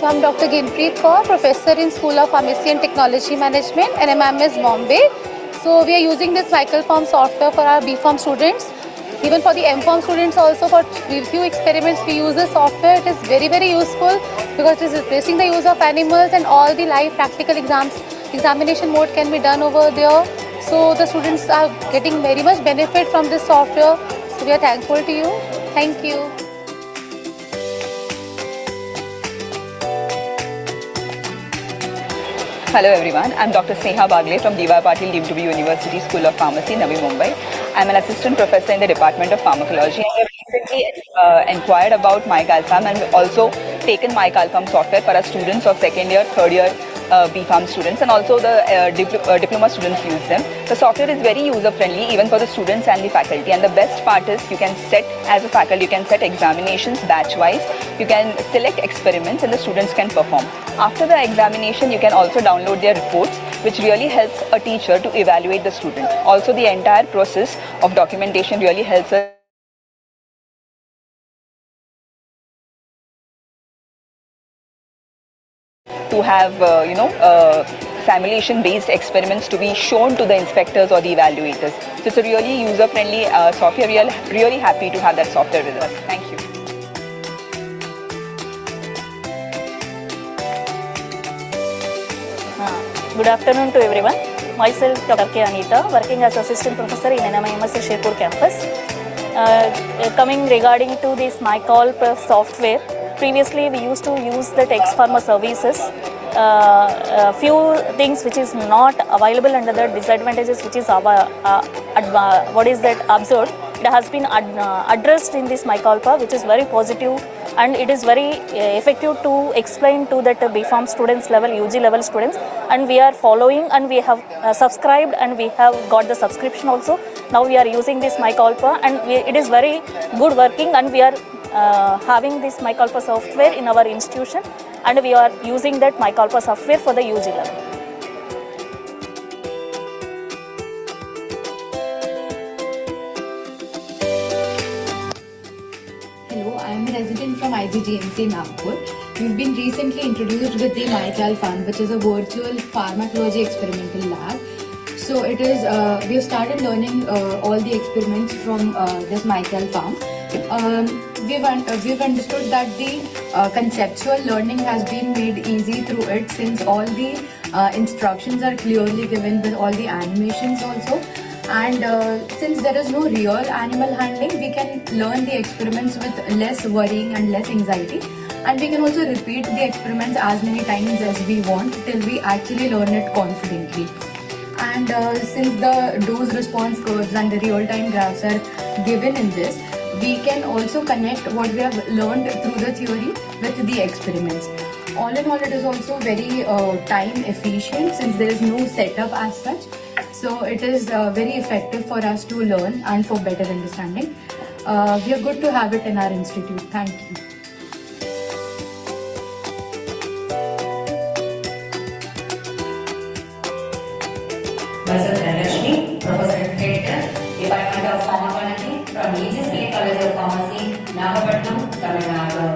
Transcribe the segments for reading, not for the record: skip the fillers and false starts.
I'm Dr. Ginpreet Kaur, Professor in School of Pharmacy and Technology Management and MMS Bombay. So we are using this MyCalPharm software for our B-Pharm students. Even for the M-Pharm students also, for few experiments we use this software. It is very, very useful because it is replacing the use of animals, and all the live practical examination mode can be done over there. So the students are getting very much benefit from this software. So we are thankful to you. Thank you. Hello everyone, I'm Dr. Sneha Bagle from D.Y. Patil Deemed to be University School of Pharmacy, Navi Mumbai. I'm an assistant professor in the Department of Pharmacology. I have recently inquired about MyCalPharm, and we've also taken MyCalPharm software for our students of second year, third year B-Pharm students, and also the diploma students use them. The software is very user friendly even for the students and the faculty, and the best part is you can set, as a faculty, you can set examinations batch wise, you can select experiments and the students can perform. After the examination you can also download their reports, which really helps a teacher to evaluate the student. Also the entire process of documentation really helps us to have simulation-based experiments to be shown to the inspectors or the evaluators. So it's a really user-friendly software. We are really happy to have that software with us. Thank you. Good afternoon to everyone. Myself Dr. K. Anita, working as Assistant Professor in NMIMS Sherpur campus. Coming regarding to this MyCalPharm software, previously we used to use the Ex-Pharm services. Few things which is not available under the disadvantages which is observed, it has been addressed in this MyCalPharm, which is very positive, and it is very effective to explain to that B-Pharm students level, UG level students, and we are following, and we have subscribed, and we have got the subscription also. Now we are using this MyCalPharm, and it is very good working, and we are having this MyCalPharm software in our institution, and we are using that MyCalPharm software for the UG level. Hello, I am a resident from IGGMC Nagpur. We've been recently introduced with the MyCalPharm, which is a virtual pharmacology experimental lab. So it is, we have started learning all the experiments from this MyCalPharm. We've understood that the conceptual learning has been made easy through it, since all the instructions are clearly given with all the animations also. And since there is no real animal handling, we can learn the experiments with less worrying and less anxiety. And we can also repeat the experiments as many times as we want till we actually learn it confidently. And since the dose response curves and the real-time graphs are given in this, we can also connect what we have learned through the theory with the experiments. All in all, it is also very time efficient, since there is no setup as such. So it is very effective for us to learn and for better understanding. We are good to have it in our institute. Thank you. Myself, Dhanashri, Professor Emeritus, Department of Pharmacology from Ex-Pharm College of Pharmacy, Nagapattinam, Tamil Nadu.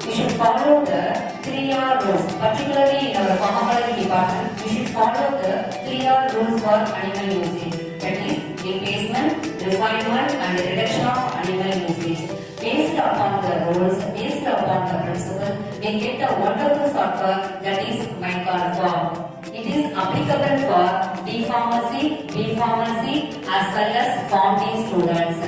We should follow the 3R rules, particularly in our pharmacology department. We should follow the 3R rules for animal usage, that is, replacement, refinement, and reduction of animal usage. Based upon the rules, based upon the principle, we get a wonderful software that is MyCalPharm. It is applicable for D-Pharmacy, B-Pharmacy as well as Pharm D students.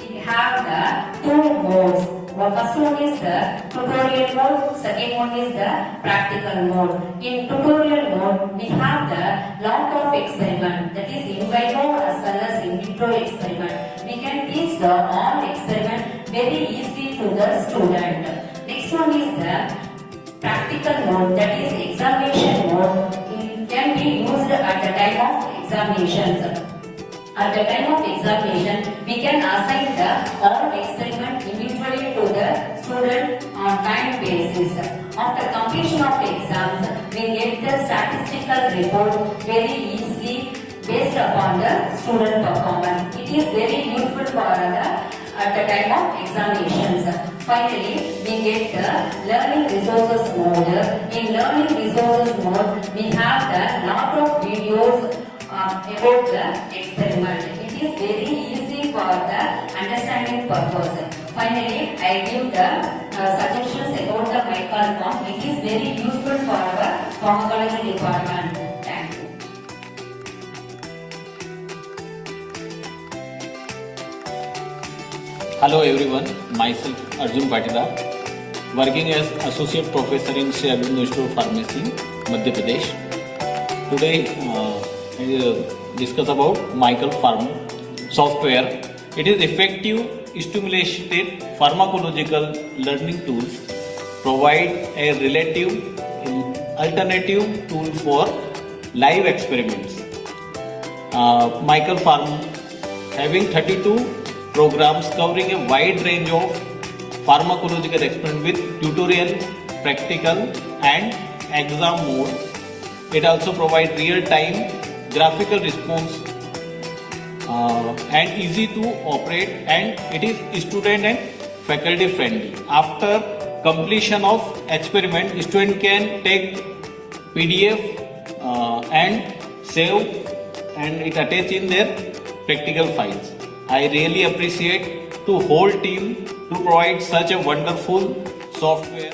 It has the two modes. First one is the tutorial mode, second one is the practical mode. In tutorial mode, we have the lot of experiment, that is in vivo as well as in vitro experiment. We can teach the all experiment very easily to the student. Next one is the practical mode, that is examination mode. Can be used at the time of examinations. At the time of examination, we can assign the all experiment individually to the student on time basis. After completion of exams, we get the statistical report very easily based upon the student performance. It is very useful for at the time of examinations. Finally, we get the learning resources mode. In learning resources mode, we have the lot of videos about the experiment. It is very easy for the understanding purpose. Finally, I give the suggestions about the MyCalPharm. It is very useful for our pharmacology department. Thank you. Hello everyone, myself Arjun Patidar, working as Associate Professor in Sri Aurobindo Institute of Pharmacy, Madhya Pradesh. Today I will discuss about MyCalPharm software. It is effective stimulated pharmacological learning tools, provide a relative alternative tool for live experiments. MyCalPharm having 32 programs covering a wide range of pharmacological experiments with tutorial, practical and exam mode. It also provides real-time graphical response and easy to operate, and it is student and faculty friendly. After completion of experiment, student can take PDF and save and it attach in their practical files. I really appreciate to whole team to provide such a wonderful software.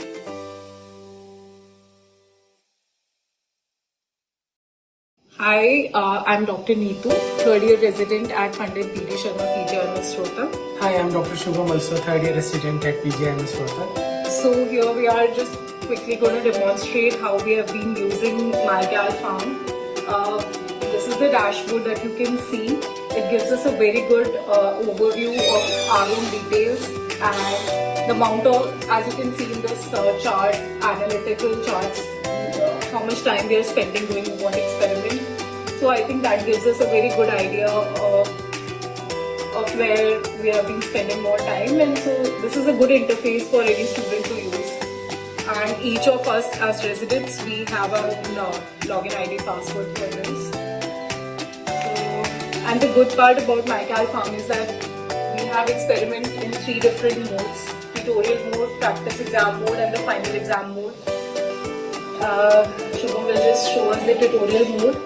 Hi, I'm Dr. Neetu, third year resident at Pandit B.D. Sharma PGIMS Rota. Hi, I'm Dr. Shubham, also third year resident at PGIMS Rota. So here we are just quickly going to demonstrate how we have been using MyCalPharm. This is the dashboard that you can see. It gives us a very good overview of our own details and the amount of, as you can see in this chart, analytical charts, how much time we are spending doing what experiment. So I think that gives us a very good idea of where we have been spending more time, and so this is a good interface for any student to use. And each of us as residents, we have our own login ID password for this. And the good part about MyCalPharm is that we have experiment in 3 different modes: tutorial mode, practice exam mode and the final exam mode. Shubham will just show us the tutorial mode.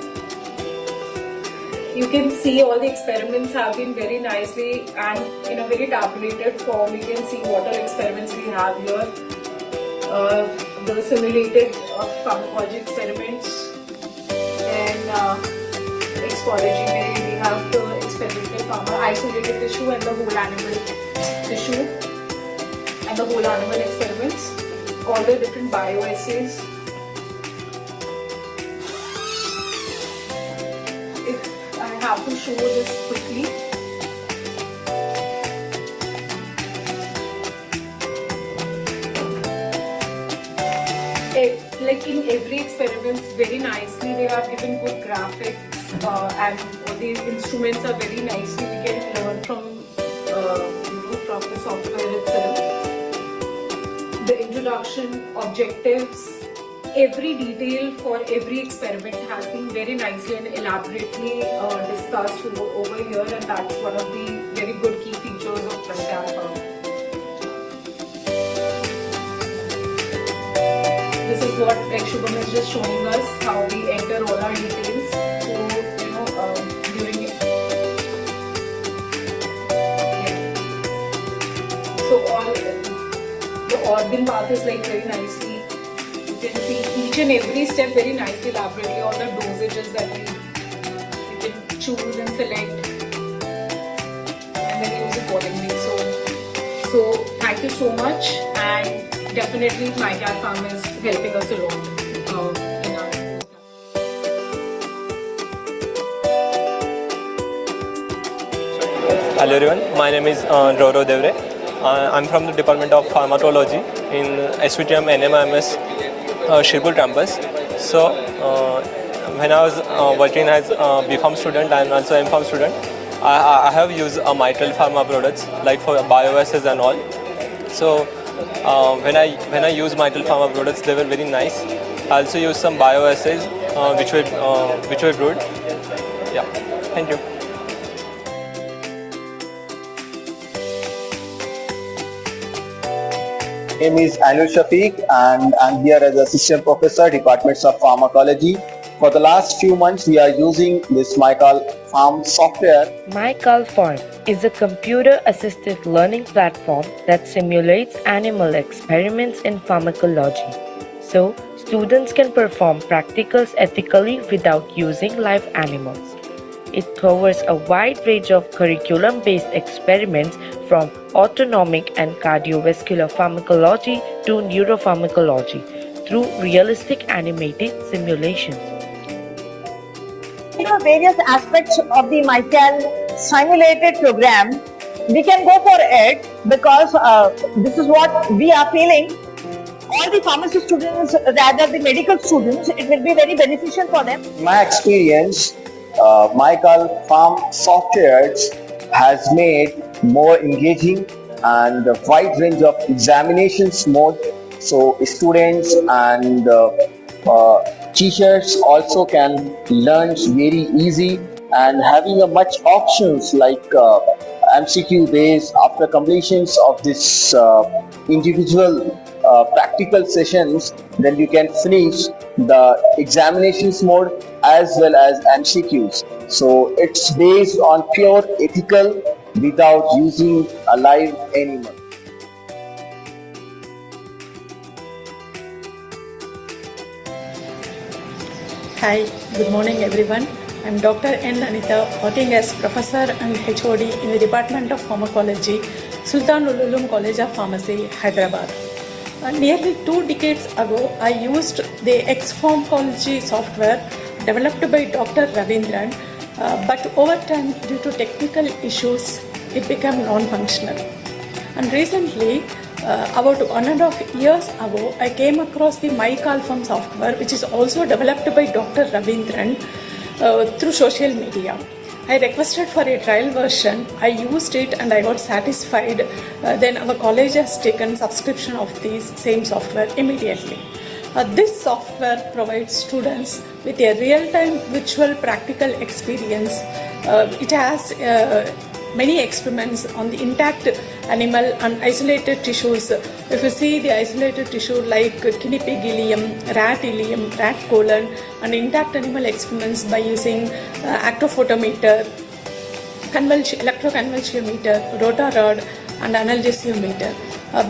You can see all the experiments have been very nicely and in a very tabulated form. You can see what all experiments we have here. The simulated pharmacology experiments and Ex-Pharmacology where we have the experimental pharma, isolated tissue and the whole animal tissue and the whole animal experiments, all the different bioassays. If I have to show this quickly, like in every experiment, very nicely they have given good graphics and the instruments are very nicely. We can learn from from the software itself. The introduction, objectives, every detail for every experiment has been very nicely and elaborately discussed over here, and that's one of the very good key features of MyCalPharm. This is what Shubham is just showing us, how we enter all our details. So, during it. Yeah. So all the organ path is like very nicely. You can see each and every step very nicely elaborately. All the dosages that you can choose and select, and then use accordingly. So thank you so much, and definitely MyCalPharm is helping us a lot in our. Hello everyone, my name is Roro Devre. I'm from the Department of Pharmacology in SVTM NMIMS Shirpur campus. So when I was working as a B-Pharm student and also M-Pharm student, I have used MyCalPharm products like for bioassays and all. So when I use MyCalPharm products, they were very nice. I also use some bioassays which were good. Yeah, thank you. name is Anil Shafiq and I'm here as Assistant Professor, Departments of Pharmacology. For the last few months, we are using this MyCalPharm software. MyCalPharm is a computer-assisted learning platform that simulates animal experiments in pharmacology. So, students can perform practicals ethically without using live animals. It covers a wide range of curriculum-based experiments from autonomic and cardiovascular pharmacology to neuropharmacology through realistic animated simulations. Various aspects of the MyCal simulated program, we can go for it because this is what we are feeling. All the pharmacy students, rather the medical students, it will be very beneficial for them. In my experience, MyCalPharm software has made more engaging and a wide range of examinations mode, so students and teachers also can learn very easy and having a much options like MCQ based after completions of this individual practical sessions, then you can finish the examinations mode as well as MCQs. So it's based on pure ethical without using a live animal. Hi, good morning everyone. I'm Dr. N. Anita, working as Professor and HOD in the Department of Pharmacology, Sultan Ululum College of Pharmacy, Hyderabad. Nearly 2 decades ago, I used the Ex-Pharmacology software developed by Dr. Ravindran, but over time, due to technical issues, it became non-functional. And recently, about 1.5 years ago, I came across the MyCalPharm software, which is also developed by Dr. Ravindran through social media. I requested for a trial version. I used it and I got satisfied. Then our college has taken subscription of this same software immediately. This software provides students with a real-time virtual practical experience. It has many experiments on the intact animal and isolated tissues. If you see the isolated tissue like guinea pig ileum, rat colon, and intact animal experiments by using actophotometer, electroconvulsiometer, rotarod, and analgesiometer.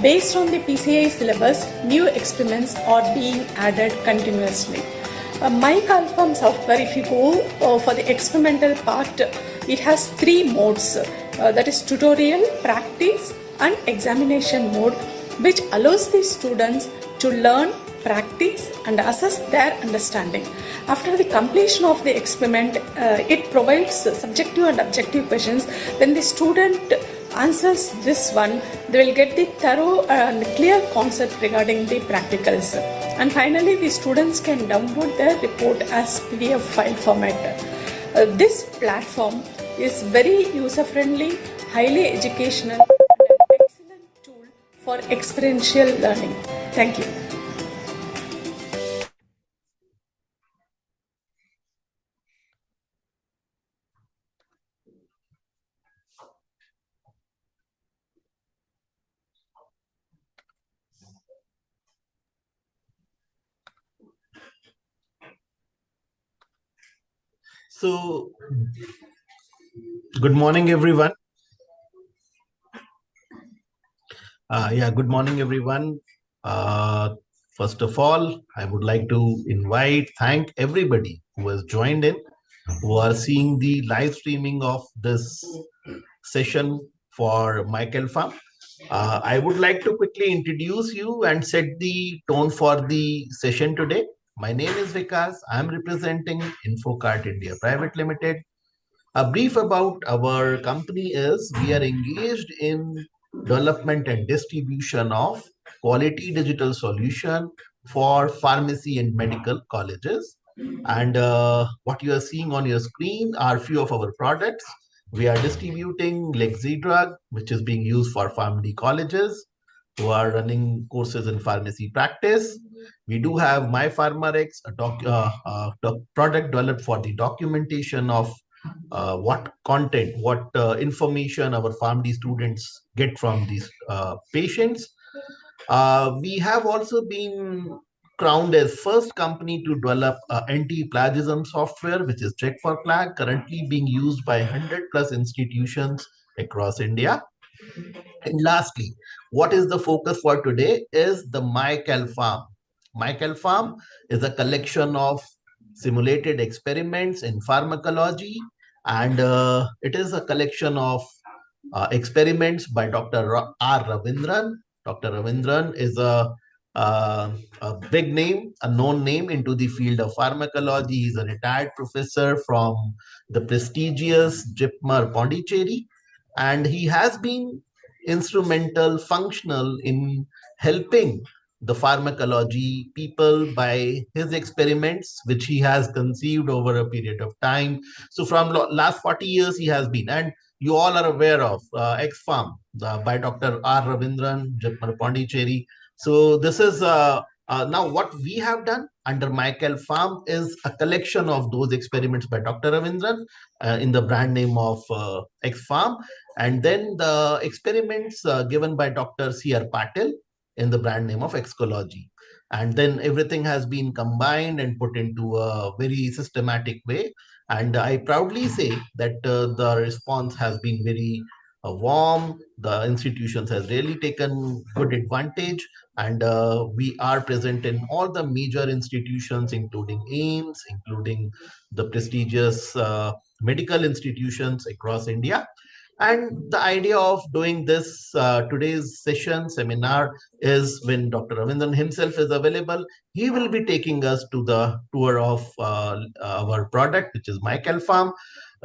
Based on the PCI syllabus, new experiments are being added continuously. MyCalPharm software, if you go for the experimental part, it has 3 modes, that is tutorial, practice and examination mode, which allows the students to learn, practice and assess their understanding. After the completion of the experiment, it provides subjective and objective questions. When the student answers this one, they will get the thorough and clear concept regarding the practicals. And finally, the students can download their report as PDF file format. This platform is very user-friendly, highly educational, and an excellent tool for experiential learning. Thank you. So, good morning, everyone. Good morning, everyone. First of all, I would like to thank everybody who has joined in, who are seeing the live streaming of this session for MyCalPharm. I would like to quickly introduce you and set the tone for the session today. My name is Vikas. I am representing Infocart India Private Limited. A brief about our company is we are engaged in development and distribution of quality digital solution for pharmacy and medical colleges. And what you are seeing on your screen are few of our products. We are distributing Lexi drug, which is being used for pharmacy colleges who are running courses in pharmacy practice. We do have MyPharmaRx, a product developed for the documentation of what content, what information our pharmacy students get from these patients. We have also been crowned as first company to develop anti-plagiarism software, which is Check for Flag, currently being used by 100 plus institutions across India. And lastly, what is the focus for today is the MyCalPharm. MyCalPharm is a collection of simulated experiments in pharmacology, and it is a collection of experiments by Dr. R. Ravindran. Dr. Ravindran is a big name, a known name into the field of pharmacology. He's a retired professor from the prestigious JIPMER Pondicherry, and he has been instrumental, functional in helping the pharmacology people by his experiments, which he has conceived over a period of time. So from last 40 years, he has been, and you all are aware of Ex-Pharm by Dr. R. Ravindran, Jitmar Pondicherry. So this is now what we have done under MyCalPharm is a collection of those experiments by Dr. Ravindran in the brand name of Ex-Pharm, and then the experiments given by Dr. C.R. Patil in the brand name of Excology. And then everything has been combined and put into a very systematic way. And I proudly say that the response has been very warm. The institutions has really taken good advantage, and we are present in all the major institutions, including AIMS, including the prestigious medical institutions across India. And the idea of doing this today's seminar is when Dr. Ravindran himself is available, he will be taking us to the tour of our product, which is MyCalPharm.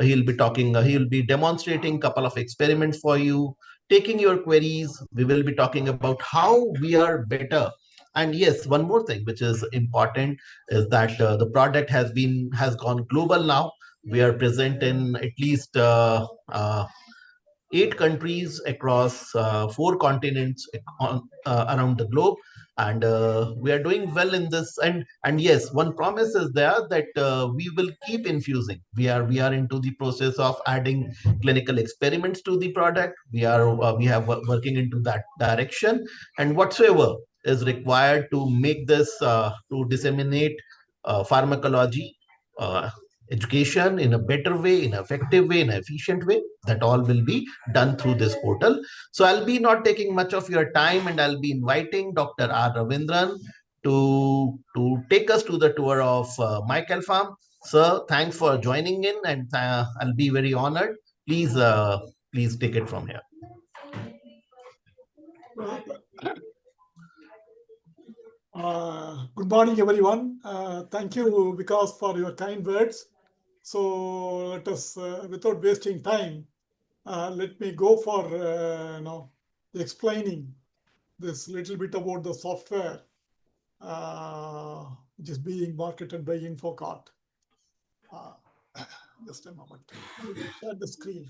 He'll be talking, he'll be demonstrating a couple of experiments for you, taking your queries. We will be talking about how we are better. And yes, one more thing which is important is that the product has gone global now. We are present in at least 8 countries across 4 continents around the globe, and we are doing well in this. And yes, one promise is there that we will keep infusing. We are into the process of adding clinical experiments to the product. We have working into that direction, and whatsoever is required to make this to disseminate pharmacology education in a better way, in an effective way, in an efficient way, that all will be done through this portal. So I'll be not taking much of your time, and I'll be inviting Dr. R. Ravindran to take us to the tour of MyCalPharm. Sir, thanks for joining in, and I'll be very honored. Please take it from here. Good morning, everyone. Thank you, because for your kind words. So let us, without wasting time, let me go for explaining this little bit about the software which is being marketed by InfoCart. Just a moment. Share the screen.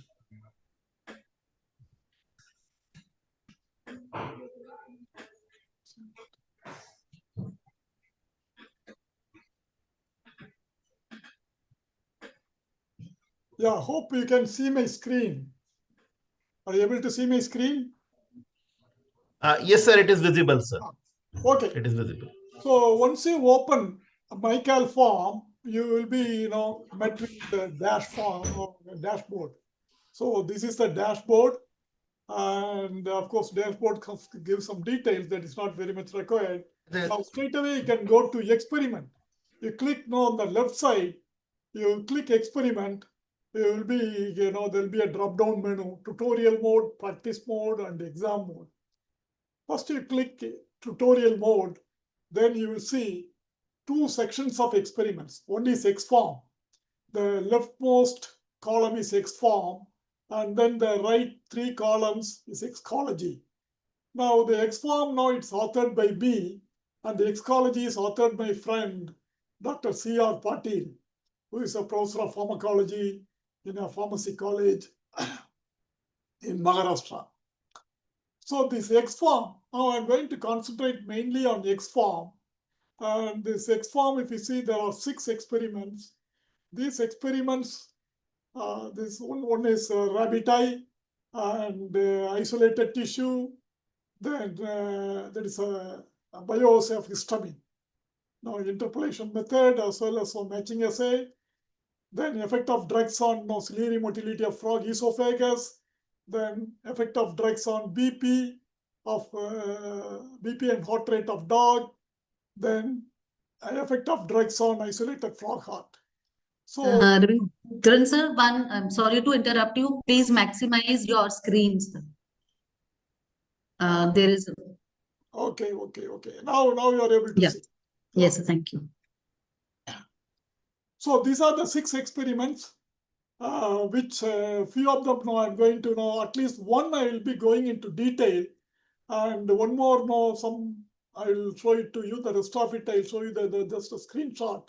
Yeah, hope you can see my screen. Are you able to see my screen? Yes, sir, it is visible, sir. Okay. It is visible. So once you open MyCalPharm, you will be, met with the dashboard. So this is the dashboard, and of course, dashboard gives some details that is not very much required. Now straight away you can go to experiment. You click on the left side, you click experiment. You will be, there'll be a drop-down menu: tutorial mode, practice mode, and exam mode. First you click tutorial mode, then you will see 2 sections of experiments. One is Ex-Pharm. The leftmost column is Ex-Pharm, and then the right 3 columns is Excology. Now the Ex-Pharm, now it's authored by me, and the Excology is authored by my friend, Dr. C.R. Patil, who is a professor of pharmacology in a pharmacy college in Maharashtra. So this Ex-Pharm, now I'm going to concentrate mainly on Ex-Pharm. And this Ex-Pharm, if you see, there are 6 experiments. These experiments, this one is rabbit eye and isolated tissue, Then there is a bios of histamine. Now interpolation method as well as matching assay. Then effect of drugs on ciliary motility of frog esophagus. Then effect of drugs on BP and heart rate of dog. Then effect of drugs on isolated frog heart. So, Dharan sir, I'm sorry to interrupt you. Please maximize your screens. There is. okay. Now you are able to see. Yes, thank you. So these are the 6 experiments, which few of them now I'm going to know. At least one I will be going into detail, and one more some I will show it to you. The rest of it I'll show you just a screenshot,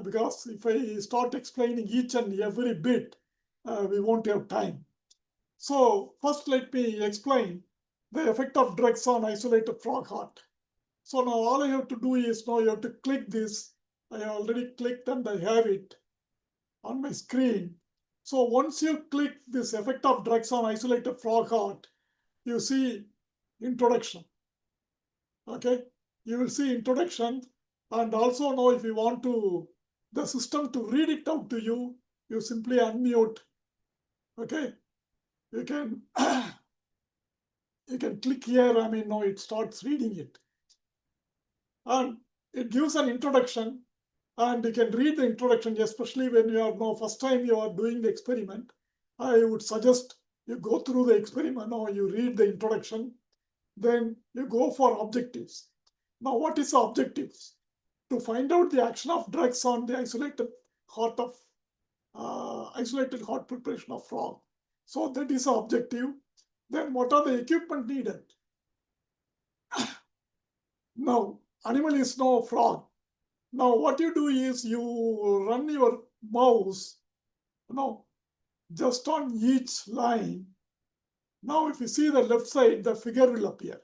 because if I start explaining each and every bit, we won't have time. So first let me explain the effect of drugs on isolated frog heart. So now all I have to do is now you have to click this. I already clicked and I have it on my screen. So once you click this effect of drugs on isolated frog heart, you see introduction. Okay, you will see introduction, and also now if you want the system to read it out to you, you simply unmute. Okay, you can you can click here. I mean, now it starts reading it, and it gives an introduction, and you can read the introduction, especially when you are now first time you are doing the experiment. I would suggest you go through the experiment. Now you read the introduction, then you go for objectives. Now, what is the objectives? To find out the action of drugs on the isolated heart preparation of frog. So that is the objective. Then what are the equipment needed? Now, animal is no frog. Now, what you do is you run your mouse, just on each line. Now, if you see the left side, the figure will appear.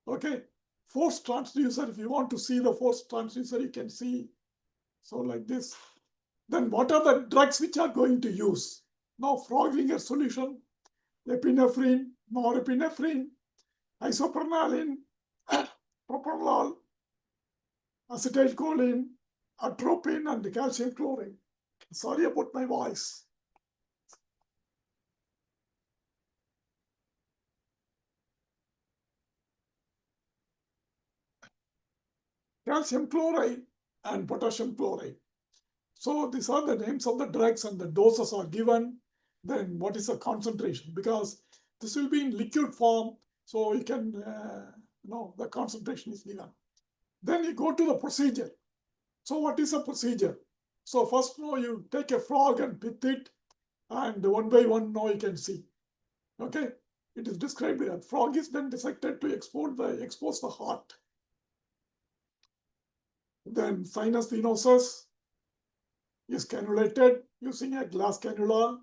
Okay, force transducer. If you want to see the force transducer, you can see. So like this. Then what are the drugs which are going to use? Now, frog ringer solution, epinephrine, norepinephrine, isoprene, propranolol, acetylcholine, atropine, and calcium chloride. Sorry about my voice. Calcium chloride and potassium chloride. So these are the names of the drugs, and the doses are given. Then what is the concentration? Because this will be in liquid form, so you can the concentration is given. Then you go to the procedure. So what is the procedure? So first, you take a frog and pit it, and one by one, you can see. Okay, it is described here. Frog is then dissected to expose the heart. Then sinus venosus is cannulated using a glass cannula.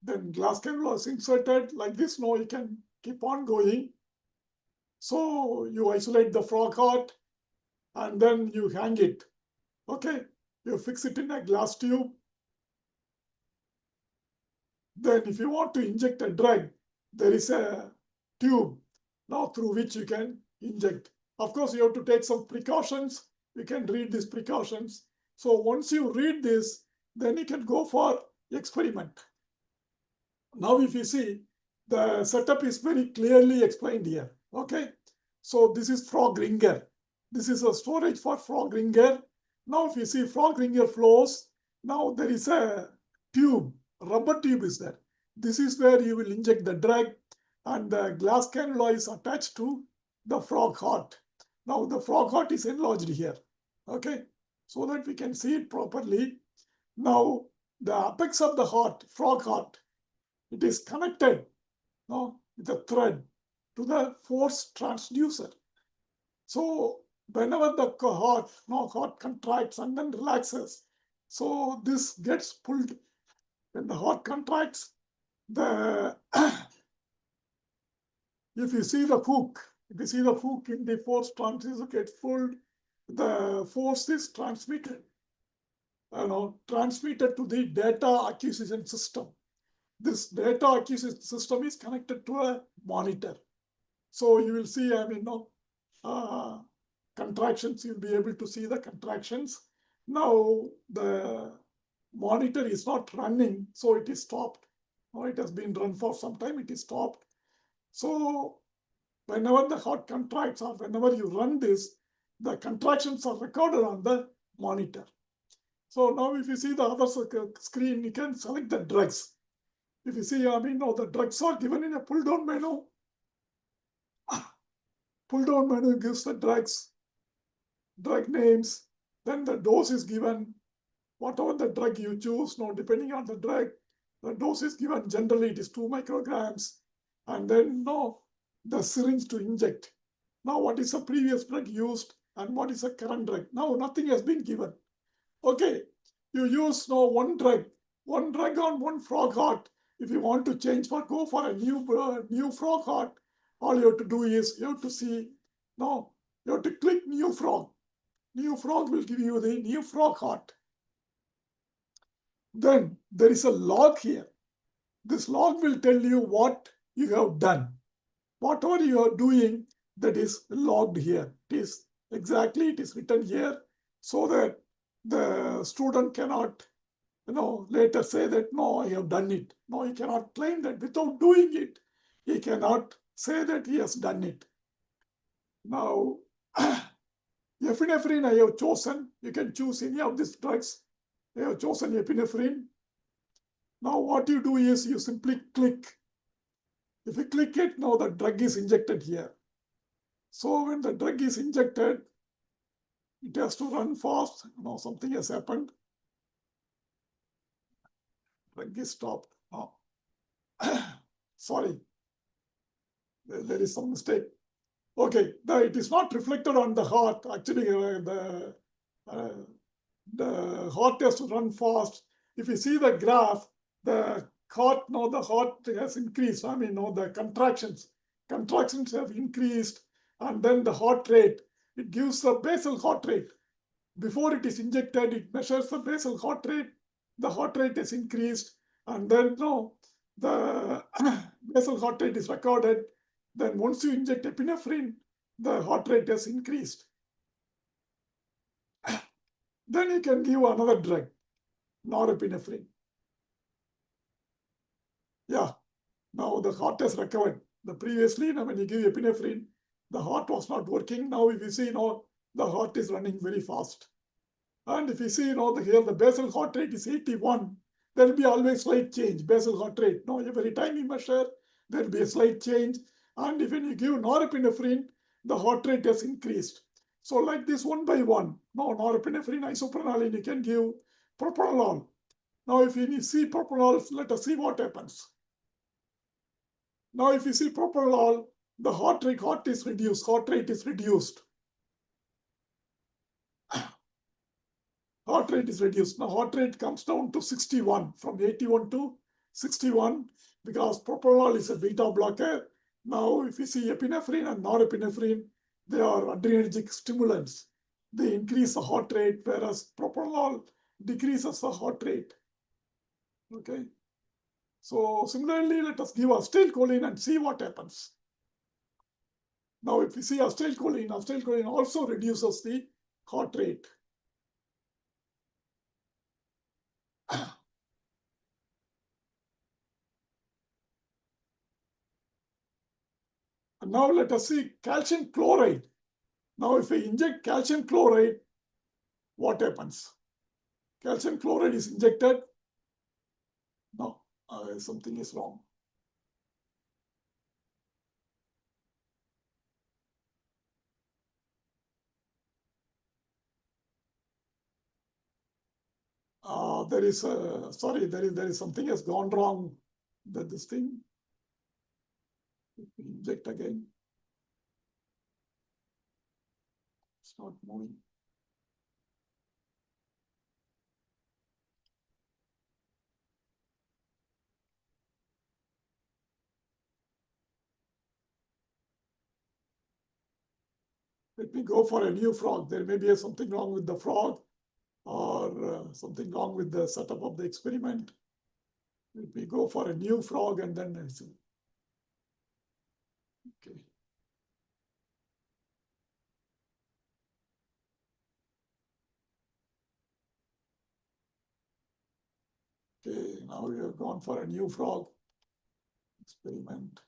Then glass cannula is inserted like this. Now you can keep on going. So you isolate the frog heart, and then you hang it. Okay, you fix it in a glass tube. Then if you want to inject a drug, there is a tube now through which you can inject. Of course, you have to take some precautions. You can read these precautions. So once you read this, then you can go for experiment. Now, if you see, the setup is very clearly explained here. Okay, so this is frog ringer. This is a storage for frog ringer. Now, if you see frog ringer flows, now there is a tube, rubber tube is there. This is where you will inject the drug, and the glass cannula is attached to the frog heart. Now the frog heart is enlarged here. Okay, so that we can see it properly. Now the apex of the heart, frog heart, it is connected with a thread to the force transducer. So whenever the heart contracts and then relaxes, so this gets pulled. When the heart contracts, if you see the hook in the force transducer gets pulled, the force is transmitted to the data acquisition system. this data acquisition system is connected to a monitor. So you will see, contractions, you'll be able to see the contractions. Now the monitor is not running, so it is stopped. It has been run for some time, it is stopped. So whenever the heart contracts or whenever you run this, the contractions are recorded on the monitor. So now if you see the other screen, you can select the drugs. If you see, the drugs are given in a pull-down menu. Pull-down menu gives the drugs, drug names, then the dose is given. Whatever the drug you choose, depending on the drug, the dose is given. Generally, it is 2 micrograms. And then, the syringe to inject. Now, what is the previous drug used and what is the current drug? Now, nothing has been given. Okay, you use one drug on one frog heart. If you want to change go for a new frog heart, all you have to do is you have to click new frog. New frog will give you the new frog heart. Then there is a log here. This log will tell you what you have done. Whatever you are doing, that is logged here. It is written here so that the student cannot, later say that, no, I have done it. No, he cannot claim that without doing it. He cannot say that he has done it. Now, epinephrine I have chosen. You can choose any of these drugs. I have chosen epinephrine. Now what you do is you simply click. If you click it, now the drug is injected here. So when the drug is injected, it has to run fast. Something has happened. Drug is stopped. Sorry, there is some mistake. Okay, it is not reflected on the heart. Actually, the heart has to run fast. If you see the graph, the heart has increased. The contractions have increased, and then the heart rate, it gives the basal heart rate. Before it is injected, it measures the basal heart rate. The heart rate is increased, and then the basal heart rate is recorded. Then once you inject epinephrine, the heart rate has increased. Then you can give another drug, norepinephrine. Yeah, now the heart has recovered. Previously, when you give epinephrine, the heart was not working. Now if you see, the heart is running very fast. And if you see, here the basal heart rate is 81, there will be always slight change, basal heart rate. Every time you measure, there will be a slight change. And if you give norepinephrine, the heart rate has increased. So like this, one by one, norepinephrine, isoprenaline, you can give propranolol. Now if you see propranolol, let us see what happens. Now if you see propranolol, the heart rate is reduced. Heart rate is reduced. Heart rate is reduced. Now heart rate comes down to 61, from 81 to 61, because propranolol is a beta blocker. Now if you see epinephrine and norepinephrine, they are adrenergic stimulants. They increase the heart rate, whereas propranolol decreases the heart rate. Okay. So similarly, let us give acetylcholine and see what happens. Now if you see acetylcholine also reduces the heart rate. And now let us see calcium chloride. Now if we inject calcium chloride, what happens? Calcium chloride is injected. No, something is wrong. There is something has gone wrong. This thing. Inject again. It's not moving. Let me go for a new frog. There may be something wrong with the frog or something wrong with the setup of the experiment. If we go for a new frog and then I see. Okay. Okay, now we have gone for a new frog experiment.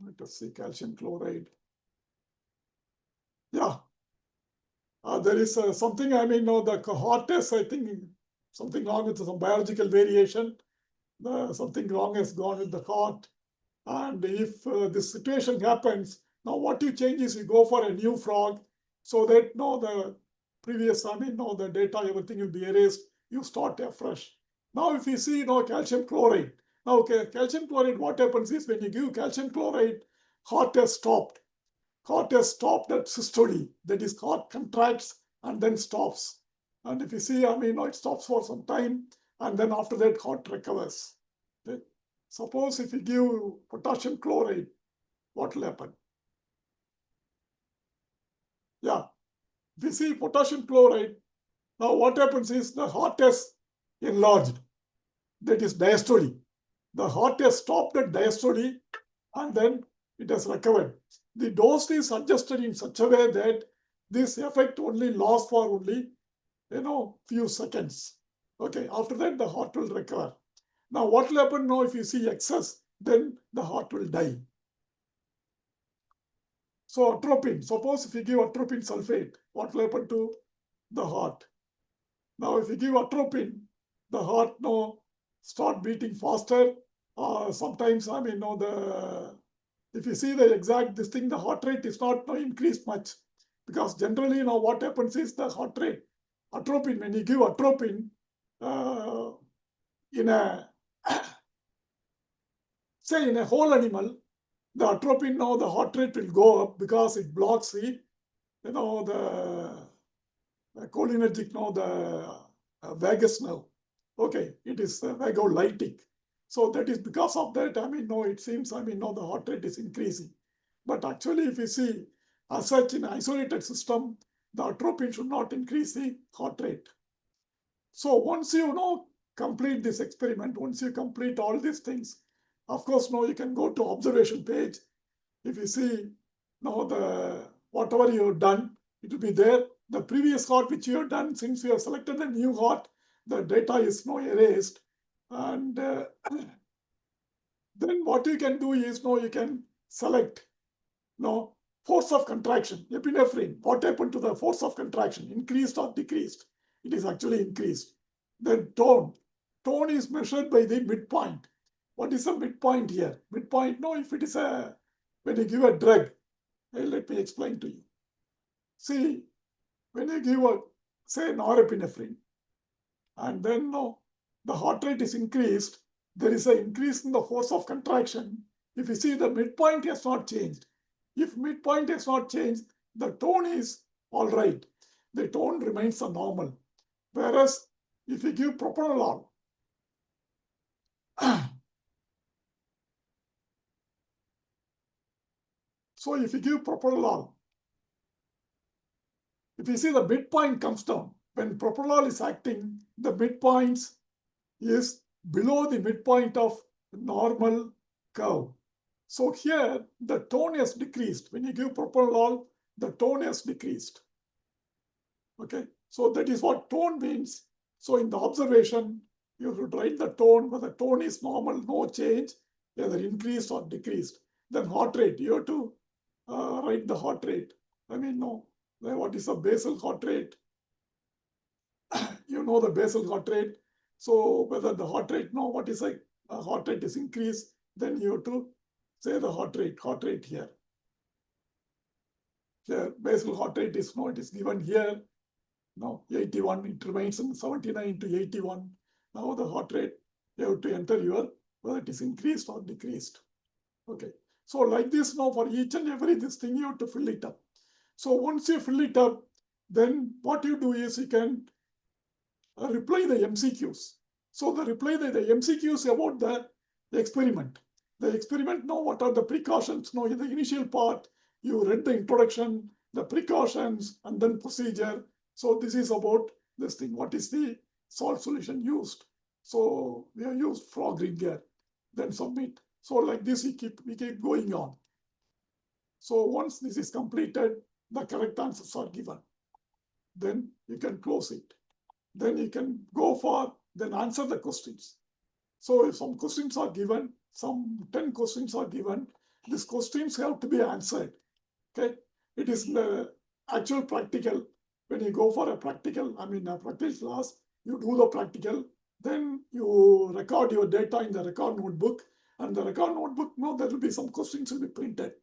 Let us see calcium chloride. Yeah, there is something, the heart test, I think something wrong with some biological variation. Something wrong has gone with the heart. And if this situation happens, now what you change is you go for a new frog so that the previous, the data, everything will be erased. You start afresh. Now, if you see, calcium chloride. Now, okay, calcium chloride, what happens is when you give calcium chloride, heart has stopped. Heart has stopped at systole. That is, heart contracts and then stops. And if you see, it stops for some time, and then after that, heart recovers. Okay. Suppose if you give potassium chloride, what will happen? Yeah, if you see potassium chloride, now what happens is the heart has enlarged. That is diastole. The heart has stopped at diastole and then it has recovered. The dose is adjusted in such a way that this effect only lasts for only, few seconds. Okay, after that the heart will recover. Now what will happen now if you see excess? Then the heart will die. So atropine, suppose if you give atropine sulfate, what will happen to the heart? Now if you give atropine, the heart start beating faster. Sometimes, if you see the exact this thing, the heart rate is not increased much. Because generally, what happens is the heart rate, atropine, when you give atropine in a, say in a whole animal, the atropine the heart rate will go up because it blocks the cholinergic the vagus nerve. Okay, it is vagolytic. So that is because of that, it seems, the heart rate is increasing. But actually, if you see, as such, in an isolated system, the atropine should not increase the heart rate. So once you complete this experiment, once you complete all these things, of course, you can go to observation page. If you see, whatever you have done, it will be there. The previous heart which you have done, since you have selected the new heart, the data is erased. And then what you can do is you can select force of contraction, epinephrine. What happened to the force of contraction? Increased or decreased? It is actually increased. Then tone. Tone is measured by the midpoint. What is the midpoint here? Midpoint, if it is when you give a drug, let me explain to you. See, when you give say norepinephrine, and then the heart rate is increased, there is an increase in the force of contraction. If you see, the midpoint has not changed. If midpoint has not changed, the tone is all right. The tone remains normal. Whereas if you give propranolol, so if you give propranolol, if you see the midpoint comes down, when propranolol is acting, the midpoint is below the midpoint of normal curve. So here the tone has decreased. When you give propranolol, the tone has decreased. Okay, so that is what tone means. So in the observation, you should write the tone, whether the tone is normal, no change, either increased or decreased. Then heart rate, you have to write the heart rate. What is the basal heart rate? You know the basal heart rate. So whether the heart rate, what is a heart rate is increased, then you have to say the heart rate here. Here, basal heart rate is it is given here. 81, it remains in 79 to 81. Now the heart rate, you have to enter whether it is increased or decreased. Okay, so like this for each and every this thing you have to fill it up. So once you fill it up, then what you do is you can reply the MCQs. So the MCQs about the experiment. The experiment, what are the precautions? In the initial part, you read the introduction, the precautions, and then procedure. So this is about this thing. What is the salt solution used. So we have used frog ringer, then submit. So like this, we keep going on. So once this is completed, the correct answers are given. Then you can close it. Then you can go for, then answer the questions. So if some questions are given, some 10 questions are given, these questions have to be answered. Okay, it is the actual practical. When you go for a practical, a practical class, you do the practical, then you record your data in the record notebook, and the record notebook, there will be some questions will be printed.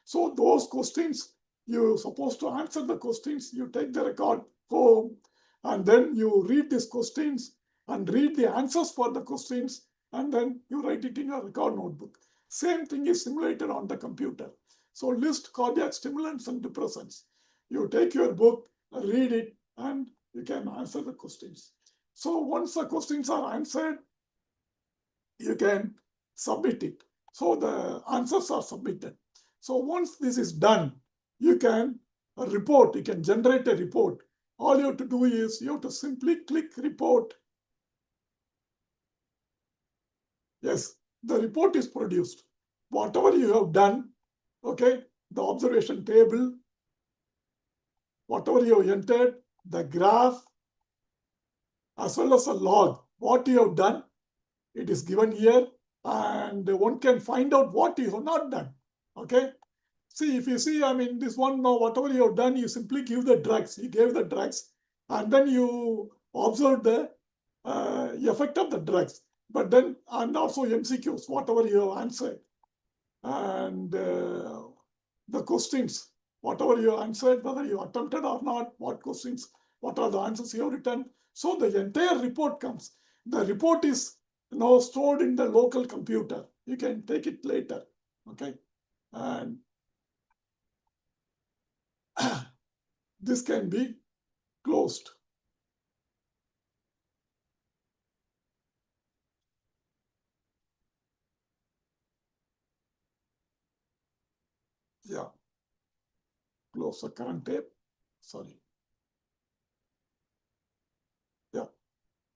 So those questions, you're supposed to answer the questions, you take the record home, and then you read these questions and read the answers for the questions, and then you write it in your record notebook. Same thing is simulated on the computer. So list cardiac stimulants and depressants. You take your book, read it, and you can answer the questions. So once the questions are answered, you can submit it. So the answers are submitted. So once this is done, you can report, you can generate a report. All you have to do is you have to simply click report. Yes, the report is produced. Whatever you have done, okay, the observation table, whatever you have entered, the graph, as well as a log, what you have done, it is given here, and one can find out what you have not done. Okay. See, if you see, this one now, whatever you have done, you simply give the drugs. You gave the drugs, and then you observe the effect of the drugs. But then, and also MCQs, whatever you have answered, and the questions, whatever you answered, whether you attempted or not, what questions, what are the answers you have written. So the entire report comes. The report is now stored in the local computer. You can take it later. Okay. And this can be closed. Yeah. Close the current tape. Sorry. Yeah.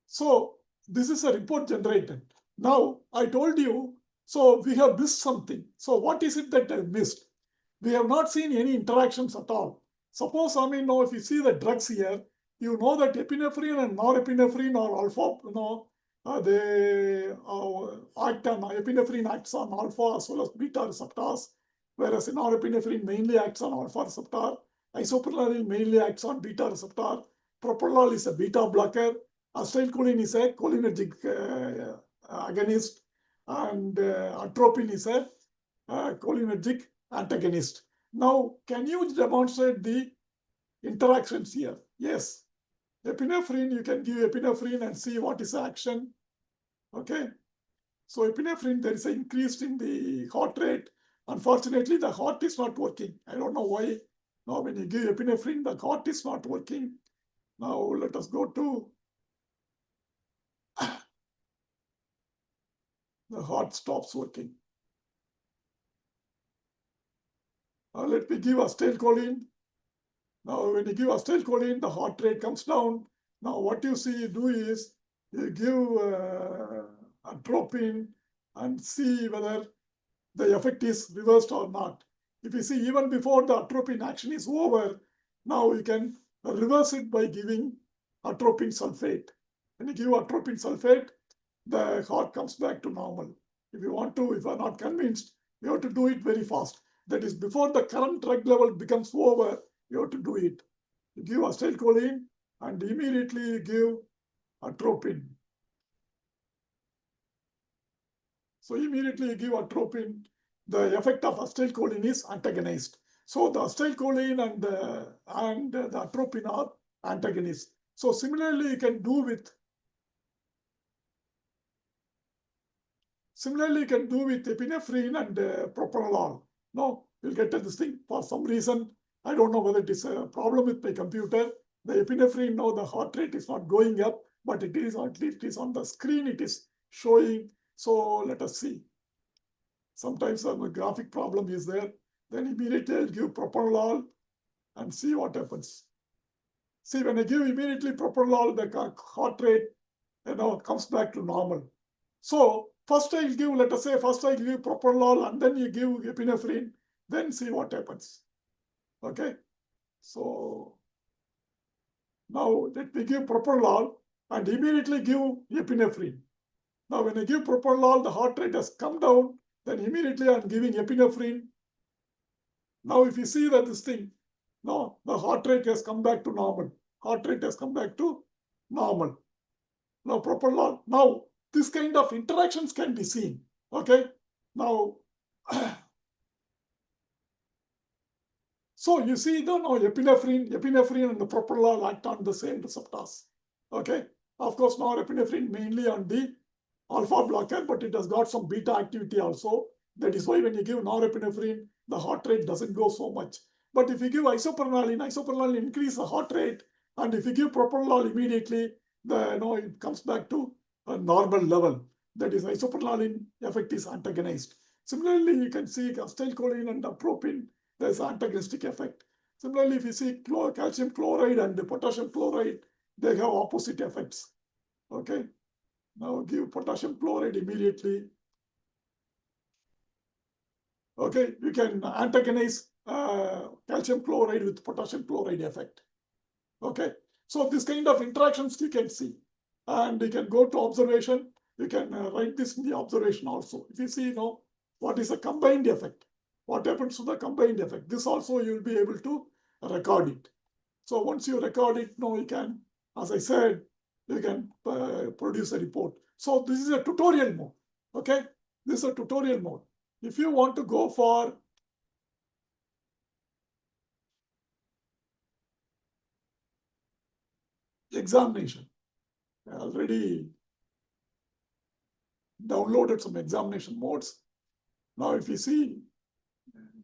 So this is a report generated. Now I told you, so we have missed something. So what is it that I missed? We have not seen any interactions at all. Suppose, now if you see the drugs here, you know that epinephrine and norepinephrine are alpha, they act on, epinephrine acts on alpha as well as beta receptors, whereas norepinephrine mainly acts on alpha receptor, isoprenoline mainly acts on beta receptor, propranolol is a beta blocker, acetylcholine is a cholinergic agonist, and atropine is a cholinergic antagonist. Now, can you demonstrate the interactions here? Yes. Epinephrine, you can give epinephrine and see what is the action. Okay. So epinephrine, there is an increase in the heart rate. Unfortunately, the heart is not working. I don't know why. Now, when you give epinephrine, the heart is not working. Now, let us go to the heart stops working. Now, let me give acetylcholine. Now, when you give acetylcholine, the heart rate comes down. Now, what you do is you give atropine and see whether the effect is reversed or not. If you see, even before the atropine action is over, now you can reverse it by giving atropine sulfate. When you give atropine sulfate, the heart comes back to normal. If you want to, if you are not convinced, you have to do it very fast. That is, before the current drug level becomes over, you have to do it. You give acetylcholine and immediately you give atropine. So immediately you give atropine, the effect of acetylcholine is antagonized. So the acetylcholine and the atropine are antagonists. So similarly, you can do with epinephrine and propranolol. No, you'll get to this thing. For some reason, I don't know whether it is a problem with my computer. The epinephrine, now the heart rate is not going up, but it is, at least it is on the screen, it is showing. So let us see. Sometimes a graphic problem is there. Then immediately I'll give propranolol and see what happens. See, when I give immediately propranolol, the heart rate comes back to normal. So first I'll give, let us say, first I give propranolol and then you give epinephrine, then see what happens. Okay. So now let me give propranolol and immediately give epinephrine. Now when I give propranolol, the heart rate has come down, then immediately I'm giving epinephrine. Now if you see that this thing, now the heart rate has come back to normal. Heart rate has come back to normal. Now propranolol, now this kind of interactions can be seen. Okay. Now so you see now epinephrine and the propranolol act on the same receptors. Okay. Of course, norepinephrine mainly on the alpha blocker, but it has got some beta activity also. That is why when you give norepinephrine, the heart rate doesn't go so much. But if you give isopranoline increase the heart rate, and if you give propranolol immediately, it comes back to a normal level. That is, isopranoline effect is antagonized. Similarly, you can see acetylcholine and propine, there is antagonistic effect. Similarly, if you see calcium chloride and potassium chloride, they have opposite effects. Okay. Now give potassium chloride immediately. Okay, you can antagonize calcium chloride with potassium chloride effect. Okay, so this kind of interactions you can see, and you can go to observation. You can write this in the observation also. If you see, what is a combined effect, what happens to the combined effect, this also you will be able to record it. So once you record it, you can, as I said, you can produce a report. So this is a tutorial mode. Okay, this is a tutorial mode. If you want to go for examination, I already downloaded some examination modes. Now if you see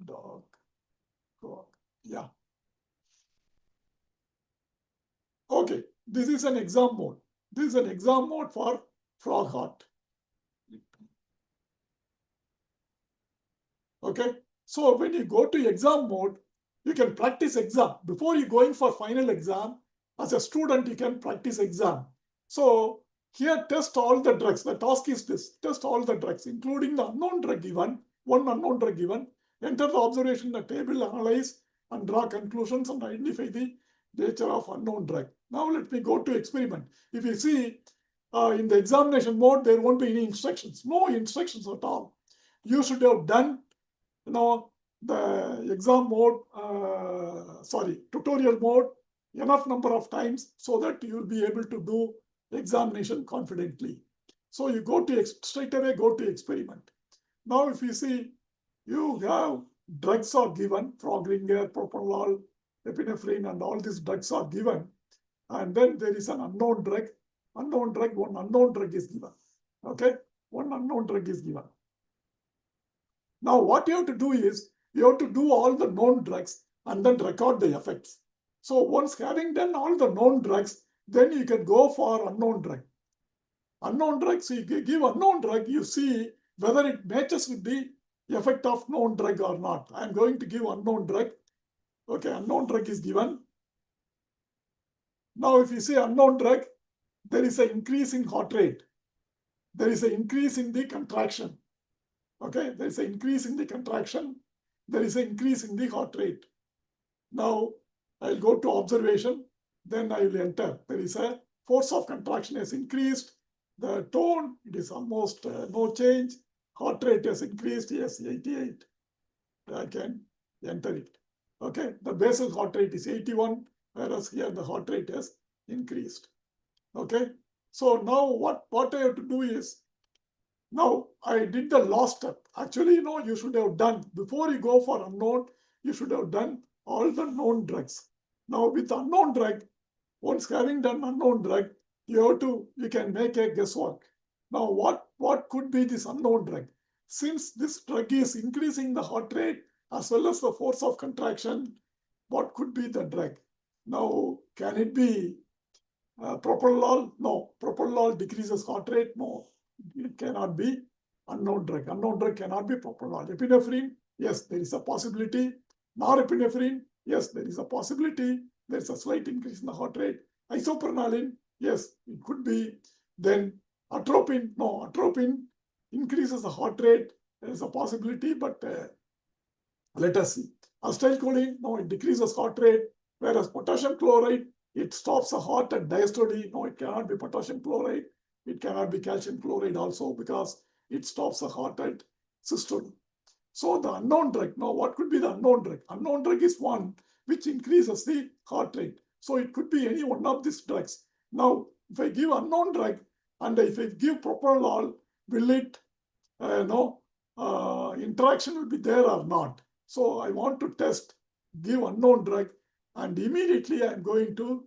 dog, yeah. Okay, this is an exam mode. This is an exam mode for frog heart. Okay, so when you go to exam mode, you can practice exam. Before you going for final exam, as a student, you can practice exam. So here test all the drugs. The task is this, test all the drugs, including the unknown drug given, one unknown drug given, enter the observation in the table, analyze and draw conclusions and identify the nature of unknown drug. Now let me go to experiment. If you see in the examination mode, there won't be any instructions, no instructions at all. You should have done the exam mode, tutorial mode enough number of times so that you will be able to do examination confidently. So you go to straight away go to experiment. Now if you see, you have drugs are given, frog ringer, propranolol, epinephrine, and all these drugs are given, and then there is an unknown drug, one unknown drug is given. Okay, one unknown drug is given. Now what you have to do is, you have to do all the known drugs and then record the effects. So once having done all the known drugs, then you can go for unknown drug. Unknown drugs, so you give unknown drug, you see whether it matches with the effect of known drug or not. I'm going to give unknown drug. Okay, unknown drug is given. Now if you see unknown drug, there is an increase in heart rate. There is an increase in the contraction. Okay, there is an increase in the contraction. There is an increase in the heart rate. Now I'll go to observation. Then I will enter. There is a force of contraction has increased. The tone, it is almost no change. Heart rate has increased. Yes, 88. I can enter it. Okay, the basal heart rate is 81, whereas here the heart rate has increased. Okay, so now what I have to do is, now I did the last step. Actually, you should have done, before you go for unknown, you should have done all the known drugs. Now with unknown drug, once having done unknown drug, you can make a guesswork. Now what could be this unknown drug? Since this drug is increasing the heart rate as well as the force of contraction, what could be the drug? Now can it be propranolol? No. Propranolol decreases heart rate? No. It cannot be unknown drug. Unknown drug cannot be propranolol. Epinephrine? Yes, there is a possibility. Norepinephrine? Yes, there is a possibility. There is a slight increase in the heart rate. Isopranoline? Yes, it could be. Then atropine, no, atropine increases the heart rate. There is a possibility, but let us see. Acetylcholine, no, it decreases heart rate, whereas potassium chloride, it stops the heart at diastole. No, it cannot be potassium chloride. It cannot be calcium chloride also because it stops the heart at systole. So the unknown drug, now what could be the unknown drug? Unknown drug is one which increases the heart rate. So it could be any one of these drugs. Now, if I give unknown drug and if I give propranolol, will it, interaction will be there or not? So I want to test, give unknown drug, and immediately I'm going to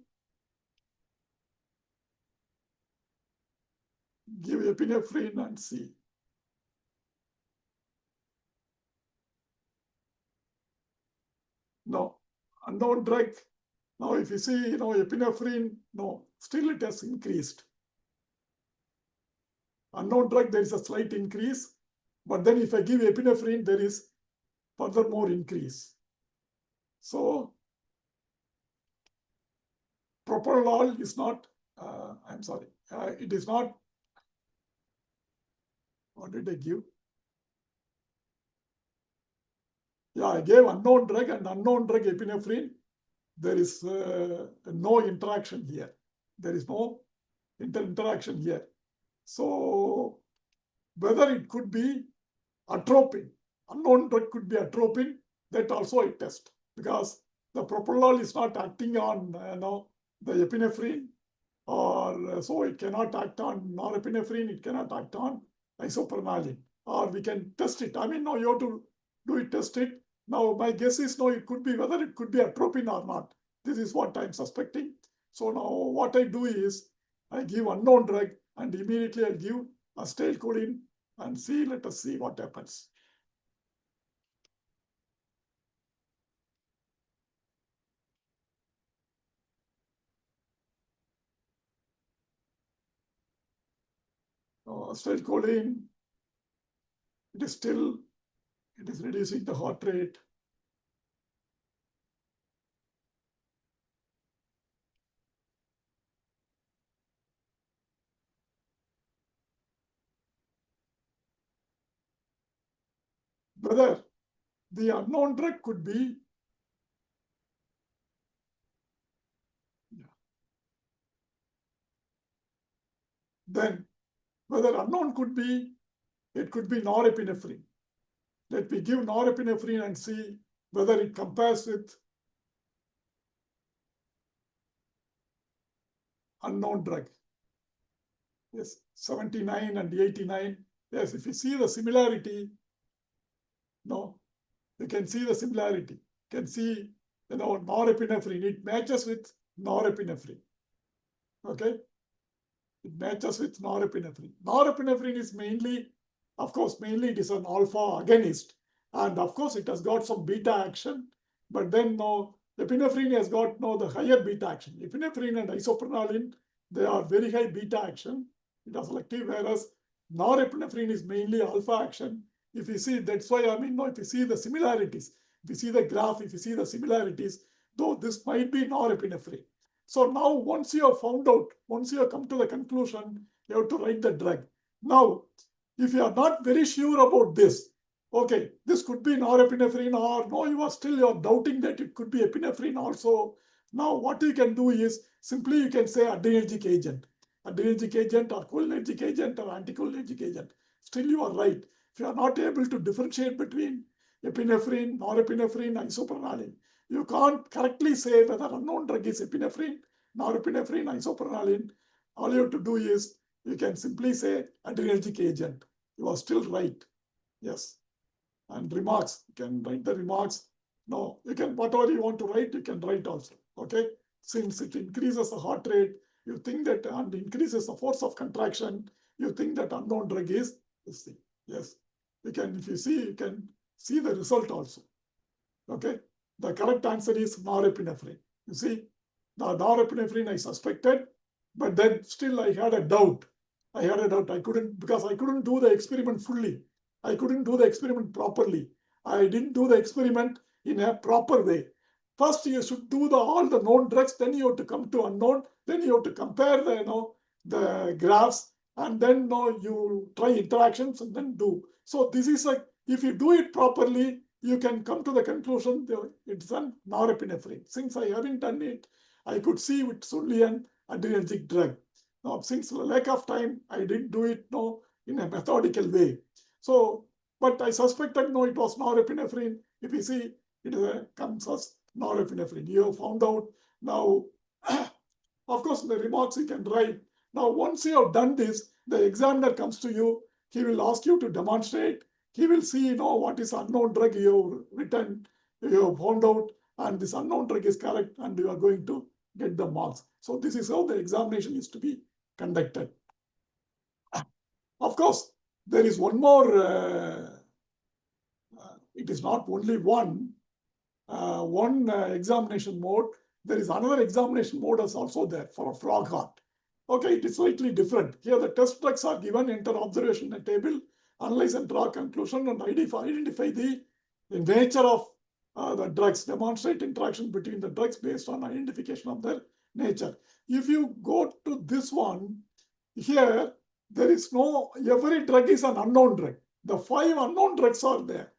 give epinephrine and see. No, unknown drug. Now, if you see, epinephrine, no, still it has increased. Unknown drug, there is a slight increase, but then if I give epinephrine, there is further more increase. So, propranolol is not, it is not, what did I give? Yeah, I gave unknown drug and unknown drug epinephrine. There is no interaction here. There is no interaction here. So, whether it could be atropine, unknown drug could be atropine, that also I test because the propranolol is not acting on the epinephrine, or so it cannot act on norepinephrine, it cannot act on isopranoline, or we can test it. I mean, no, you have to do it, test it. Now, my guess is no, it could be whether it could be atropine or not. This is what I'm suspecting. So now what I do is I give unknown drug and immediately I give acetylcholine and see, let us see what happens. Acetylcholine, it is reducing the heart rate. Whether the unknown drug could be then whether unknown could be, it could be norepinephrine. Let me give norepinephrine and see whether it compares with unknown drug. Yes, 79 and 89. Yes, if you see the similarity, no, you can see the similarity. You can see, norepinephrine, it matches with norepinephrine. Okay? It matches with norepinephrine. Norepinephrine is mainly, of course, it is an alpha agonist. And of course, it has got some beta action. But then, no, epinephrine has got the higher beta action. Epinephrine and isopranoline, they are very high beta action. It is selective, whereas norepinephrine is mainly alpha action. If you see, that's why, if you see the similarities, if you see the graph, if you see the similarities, though this might be norepinephrine. So now once you have found out, once you have come to the conclusion, you have to write the drug. Now, if you are not very sure about this, okay, this could be norepinephrine, or no, you are doubting that it could be epinephrine also. Now what you can do is simply you can say adrenergic agent or cholinergic agent or anticholinergic agent. Still you are right. If you are not able to differentiate between epinephrine, norepinephrine, isopranoline, you can't correctly say whether unknown drug is epinephrine, norepinephrine, isopranoline. All you have to do is you can simply say adrenergic agent. You are still right. Yes. And remarks, you can write the remarks. No, you can, whatever you want to write, you can write also. Okay. Since it increases the heart rate, you think that, and increases the force of contraction, you think that unknown drug is this thing. Yes. You can, if you see, you can see the result also. Okay. The correct answer is norepinephrine. You see, the norepinephrine I suspected, but then still I had a doubt. I couldn't, because I couldn't do the experiment fully. I couldn't do the experiment properly. I didn't do the experiment in a proper way. First, you should do all the known drugs, then you have to come to unknown, then you have to compare the, the graphs, and then you try interactions and then do. So this is like, if you do it properly, you can come to the conclusion that it's an norepinephrine. Since I haven't done it, I could see it's only an adrenergic drug. Now, since lack of time, I didn't do it in a methodical way. So, but I suspected it was norepinephrine. If you see, it comes as norepinephrine. You have found out now. Of course, the remarks you can write. Now, once you have done this, the examiner comes to you. He will ask you to demonstrate. He will see, what is unknown drug you have written, you have found out, and this unknown drug is correct, and you are going to get the marks. So this is how the examination is to be conducted. Of course, there is one more. It is not only one examination mode. There is another examination mode is also there for a frog heart. Okay, it is slightly different. Here the test drugs are given, enter observation in a table, analyze and draw conclusion, and identify the nature of the drugs, demonstrate interaction between the drugs based on identification of their nature. If you go to this one, here there is every drug is an unknown drug. The 5 unknown drugs are there.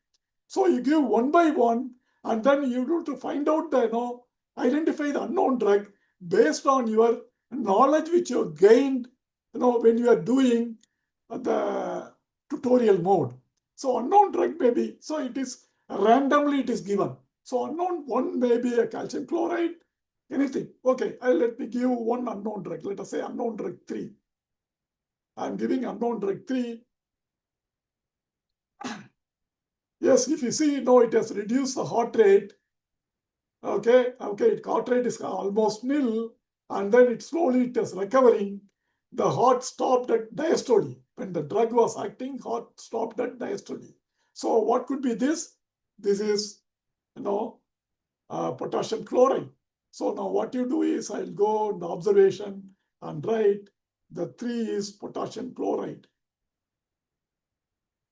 So you give one by one, and then you do to find out identify the unknown drug based on your knowledge which you have gained, when you are doing the tutorial mode. So unknown drug may be, so it is randomly it is given. So unknown one may be a calcium chloride, anything. Okay, let me give one unknown drug. Let us say unknown drug 3. I'm giving unknown drug 3. Yes, if you see, it has reduced the heart rate. Okay, heart rate is almost nil, and then it is recovering. The heart stopped at diastole. When the drug was acting, heart stopped at diastole. So what could be this? This is, potassium chloride. So now what you do is, I'll go in the observation and write the 3 is potassium chloride.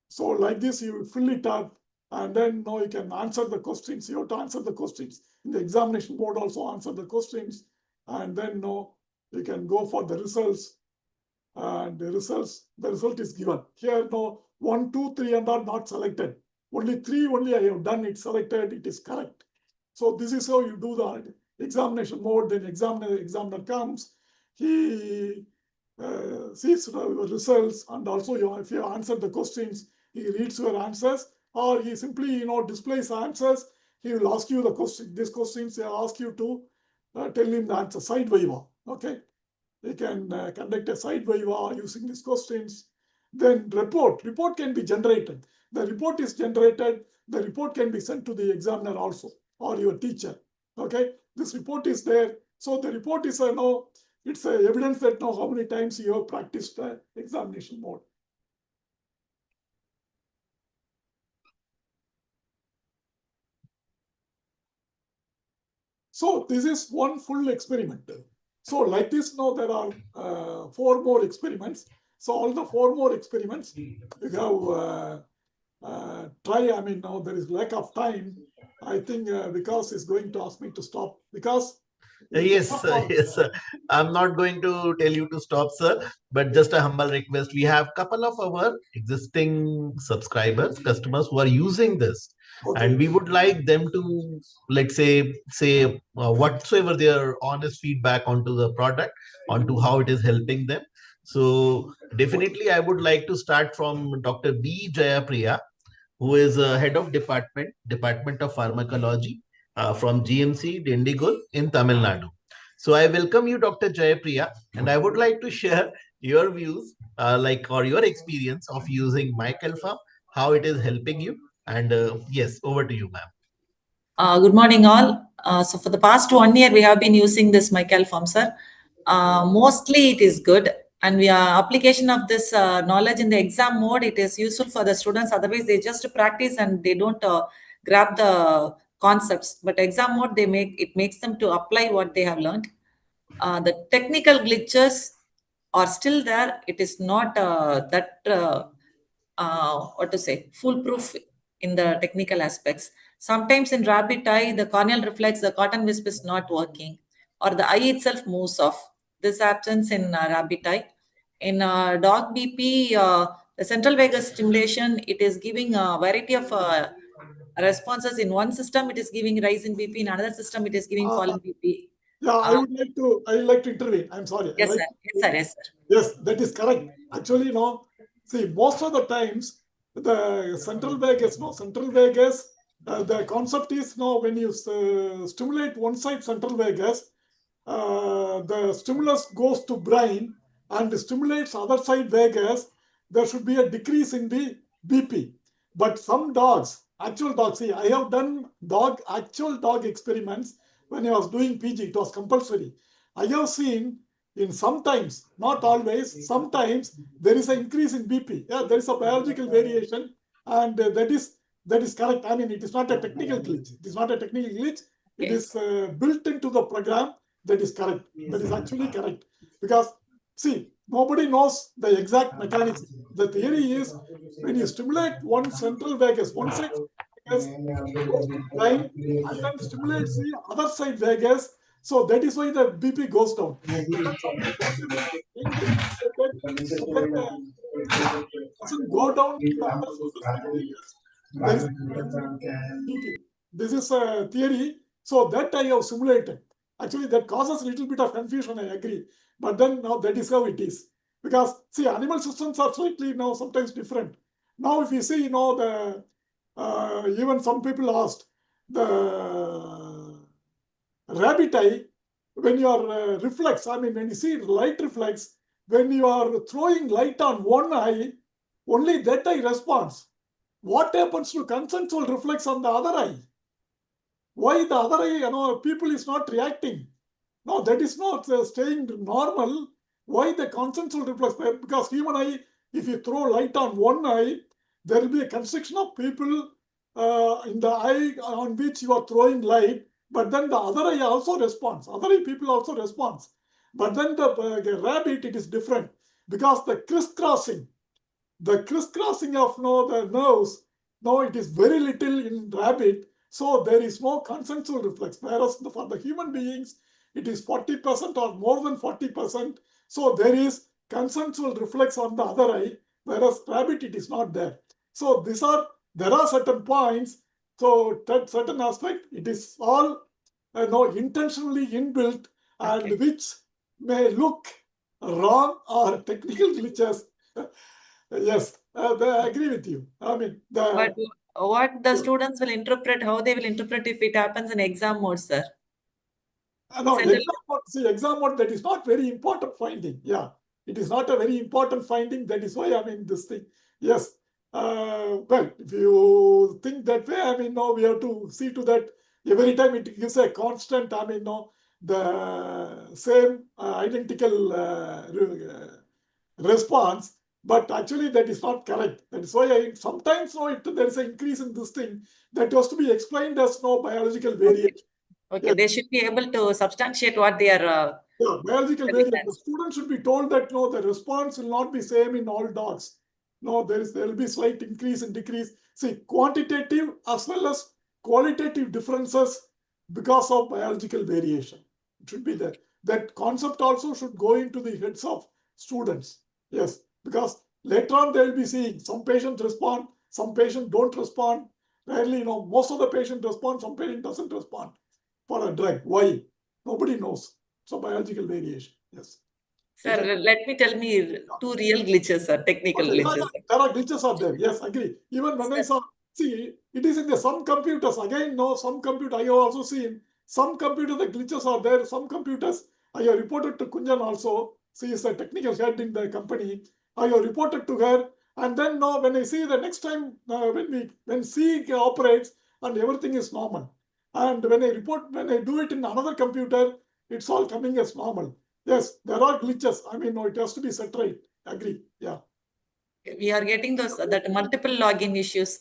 So like this, you fill it up, and then you can answer the questions. You have to answer the questions. In the examination board also answer the questions, and then you can go for the results. And the result is given. Here 1, 2, 3 and are not selected. Only 3 I have done it, selected, it is correct. So this is how you do the examination mode. Then examiner comes, he sees the results, and also if you answer the questions, he reads your answers, or he simply displays answers. He will ask you the question. These questions they ask you to tell him the answer. Side viva. Okay, you can conduct a side viva using these questions. Then report can be generated. The report is generated. The report can be sent to the examiner also, or your teacher. Okay, this report is there. So the report is it's evidence that how many times you have practiced the examination mode. So this is one full experiment. So like this, there are 4 more experiments. So all the 4 more experiments you have try. Now there is lack of time. I think Vikas is going to ask me to stop. Vikas? Yes, yes, sir. I'm not going to tell you to stop, sir, but just a humble request. We have a couple of our existing subscribers, customers who are using this, and we would like them to, let's say whatsoever their honest feedback onto the product, onto how it is helping them. So definitely, I would like to start from Dr. B. Jayapriya, who is head of Department of Pharmacology from GMC Dindigul in Tamil Nadu. So I welcome you, Dr. Jayapriya, and I would like to share your views, or your experience of using MyCalPharm, how it is helping you. And yes, over to you, ma'am. Good morning, all. So for the past 1 year, we have been using this MyCalPharm, sir. Mostly it is good, and we are application of this knowledge in the exam mode. It is useful for the students. Otherwise, they just practice and they don't grab the concepts. But exam mode, it makes them to apply what they have learned. The technical glitches are still there. It is not foolproof in the technical aspects. Sometimes in rapid eye, the corneal reflex, the cotton wisp is not working, or the eye itself moves off. this happens in rabbit eye. In dog BP, the central vagus stimulation, it is giving a variety of responses. In one system, it is giving rise in BP. In another system, it is giving fall in BP. Yeah, I would like to intervene. I'm sorry. Yes, sir. Yes, sir. Yes, sir. Yes, that is correct. Actually, see, most of the times, the central vagus, the concept is, when you stimulate one side central vagus, the stimulus goes to brain and stimulates other side vagus, there should be a decrease in the BP. But some dogs, actual dogs, see, I have done actual dog experiments when I was doing PG, it was compulsory. I have seen sometimes, not always, sometimes there is an increase in BP. Yeah, there is a biological variation, and that is correct. I mean, it is not a technical glitch. It is not a technical glitch. It is built into the program. That is correct. That is actually correct. Because, see, nobody knows the exact mechanism. The theory is when you stimulate one central vagus, one side vagus goes to brain and then stimulates the other side vagus. So that is why the BP goes down. But then sometimes whatever brain gets stimulated, so then the doesn't go down to the other side vagus. There is BP. This is a theory. So that I have simulated. Actually, that causes a little bit of confusion, I agree. But then now that is how it is. Because, see, animal systems are slightly now sometimes different. Now, if you see, even some people asked, the rabbit eye, when you are reflex, I mean, when you see light reflex, when you are throwing light on one eye, only that eye responds. What happens to consensual reflex on the other eye? Why the other eye, people is not reacting? No, that is not staying normal. Why the consensual reflex? Because human eye, if you throw light on one eye, there will be a constriction of people in the eye on which you are throwing light, but then the other eye also responds. Other eye people also responds. But then the rabbit, it is different because the crisscrossing of the nerves, it is very little in rabbit. So there is no consensual reflex. Whereas for the human beings, it is 40% or more than 40%. So there is consensual reflex on the other eye, whereas rabbit, it is not there. So there are certain points. So that certain aspect, it is all intentionally inbuilt, and which may look wrong or technical glitches. Yes, I agree with you. I mean, But what the students will interpret, how they will interpret if it happens in exam mode, sir? No, exam mode, that is not very important finding. Yeah, it is not a very important finding. That is why, I mean, this thing. Yes. Well, if you think that way, I mean, we have to see to that every time it gives a constant, I mean, the same identical response. But actually, that is not correct. That is why sometimes there is an increase in this thing that has to be explained as biological variation. Okay, Yes. they should be able to substantiate what they are. Biological variation. The student should be told that the response will not be same in all dogs. No, there will be slight increase and decrease. See, quantitative as well as qualitative differences because of biological variation. It should be there. That concept also should go into the heads of students. Yes, because later on they will be seeing some patients respond, some patients don't respond. Rarely, most of the patients respond, some patient doesn't respond for a drug. Why? Nobody knows. So biological variation. Yes. Sir, let me tell me two real glitches, sir, technical glitches. There are glitches are there. Yes, agree. Even when I saw, see, it is in some computers. Again, some computer I have also seen. Some computer the glitches are there. Some computers I have reported to Kunjan also. She is a technical head in the company. I have reported to her, and then when I see the next time when she operates and everything is normal, and when I do it in another computer, it's all coming as normal. Yes, there are glitches. I mean, it has to be set right. Agree. Yeah. We are getting that multiple login issues.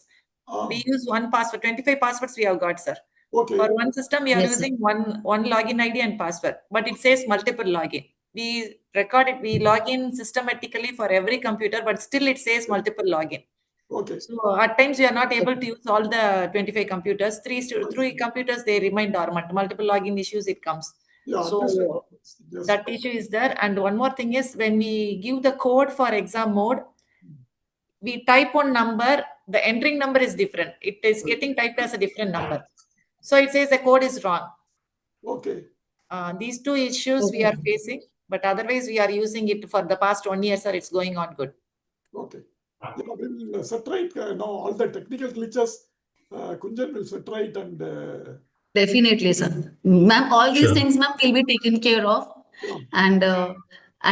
We use one password, 25 passwords we have got, sir. Okay. For one system, we are using one login ID and password, but it says multiple login. We record it, we log in systematically for every computer, but still it says multiple login. Okay. So at times we are not able to use all the 25 computers. Three computers, they remain dormant. Multiple login issues, it comes. Yeah, so Yes. That issue is there. And one more thing is, when we give the code for exam mode, we type one number, the entering number is different. It is getting typed as a different number. So it says the code is wrong. Okay. These two issues we are facing, but otherwise we are using it for the past 1 year, sir. It's going on good. Okay. Yeah, we will set right all the technical glitches. Kunjan will set right and. Definitely, sir. Ma'am, all these Sure. things, ma'am, will be taken care of. Yeah. And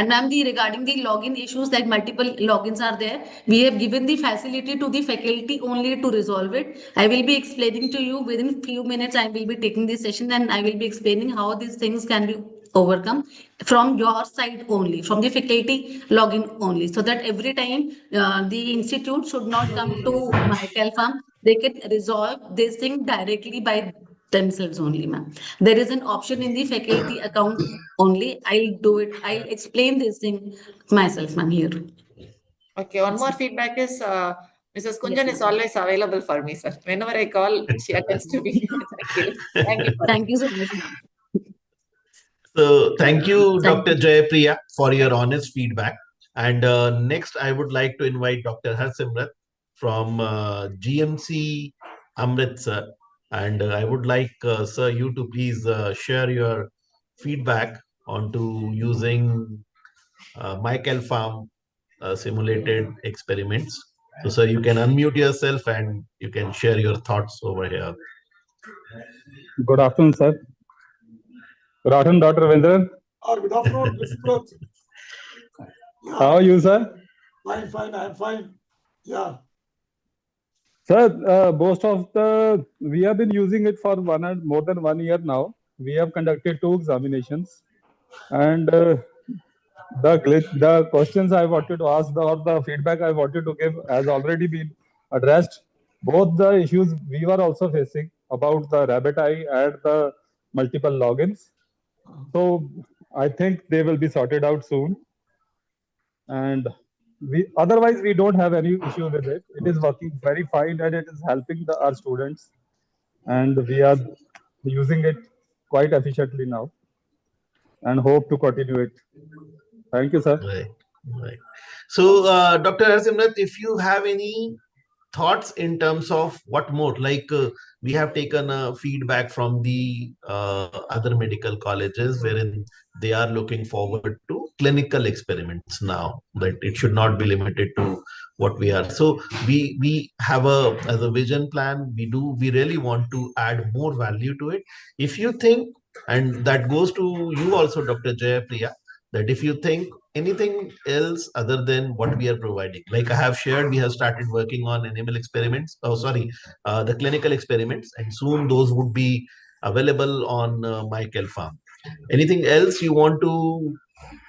ma'am, regarding the login issues, that multiple logins are there, we have given the facility to the faculty only to resolve it. I will be explaining to you within few minutes. I will be taking this session and I will be explaining how these things can be overcome from your side only, from the faculty login only, so that every time the institute should not come to MyCalPharm. They can resolve this thing directly by themselves only, ma'am. There is an option in the faculty account only. I'll do it. I'll explain this thing myself, ma'am, here. Okay, one more feedback is Mrs. Kunjan Yes, is ma'am. always available for me, sir. Whenever I call, she attends to me. Thank you. Thank you for that. Thank you so much, ma'am. So thank you, Thank Dr. Jayapriya, for your honest feedback. And next, I would like to invite Dr. Harsimrat from GMC Amritsar. And I would like, sir, you to please share your feedback onto using MyCalPharm simulated experiments. So, sir, you can unmute yourself and you can share your thoughts over here. Good afternoon, sir. Good afternoon, Dr. Ravindran. Good afternoon, Mr. Surat. Yeah. How are you, sir? Fine, fine. I'm fine. Yeah. Sir, we have been using it for more than 1 year now. We have conducted 2 examinations, and the questions I wanted to ask or the feedback I wanted to give has already been addressed. Both the issues we were also facing about the rabbit eye and the multiple logins. So I think they will be sorted out soon. And otherwise we don't have any issue with it. It is working very fine and it is helping our students, and we are using it quite efficiently now and hope to continue it. Thank you, sir. Right. So, Dr. Harsimrat, if you have any thoughts in terms of what more, like we have taken feedback from the other medical colleges wherein they are looking forward to clinical experiments now, that it should not be limited to what we are. So we have as a vision plan, we really want to add more value to it. If you think, and that goes to you also, Dr. Jayapriya, that if you think anything else other than what we are providing, like I have shared, we have started working on animal experiments, the clinical experiments, and soon those would be available on MyCalPharm. Anything else you want to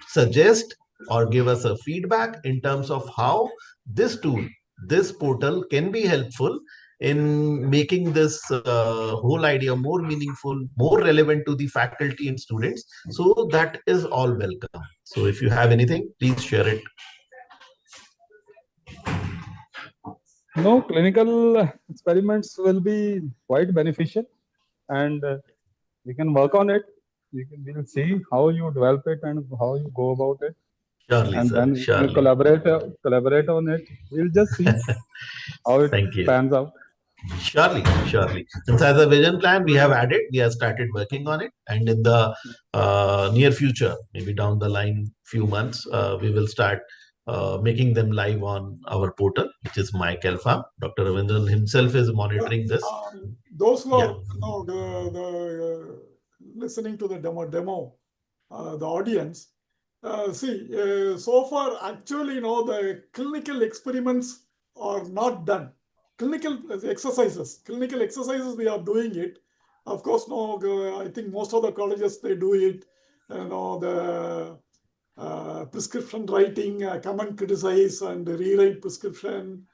suggest or give us a feedback in terms of how this tool, this portal can be helpful in making this whole idea more meaningful, more relevant to the faculty and students? So that is all welcome. So if you have anything, please share it. No, clinical experiments will be quite beneficial, and we can work on it. We will see how you develop it and how you go about it. Surely, and sir. then we Surely. will collaborate on it. We'll just see how it Thank you. pans out. Surely. Since as a vision plan, we have started working on it, and in the near future, maybe down the line, few months, we will start making them live on our portal, which is MyCalPharm. Dr. Ravindran himself is monitoring this. Those who are listening to the demo, the audience, so far actually, the clinical experiments are not done. Clinical exercises we are doing it. Of course, I think most of the colleges they do it. The prescription writing, come and criticize and rewrite prescription.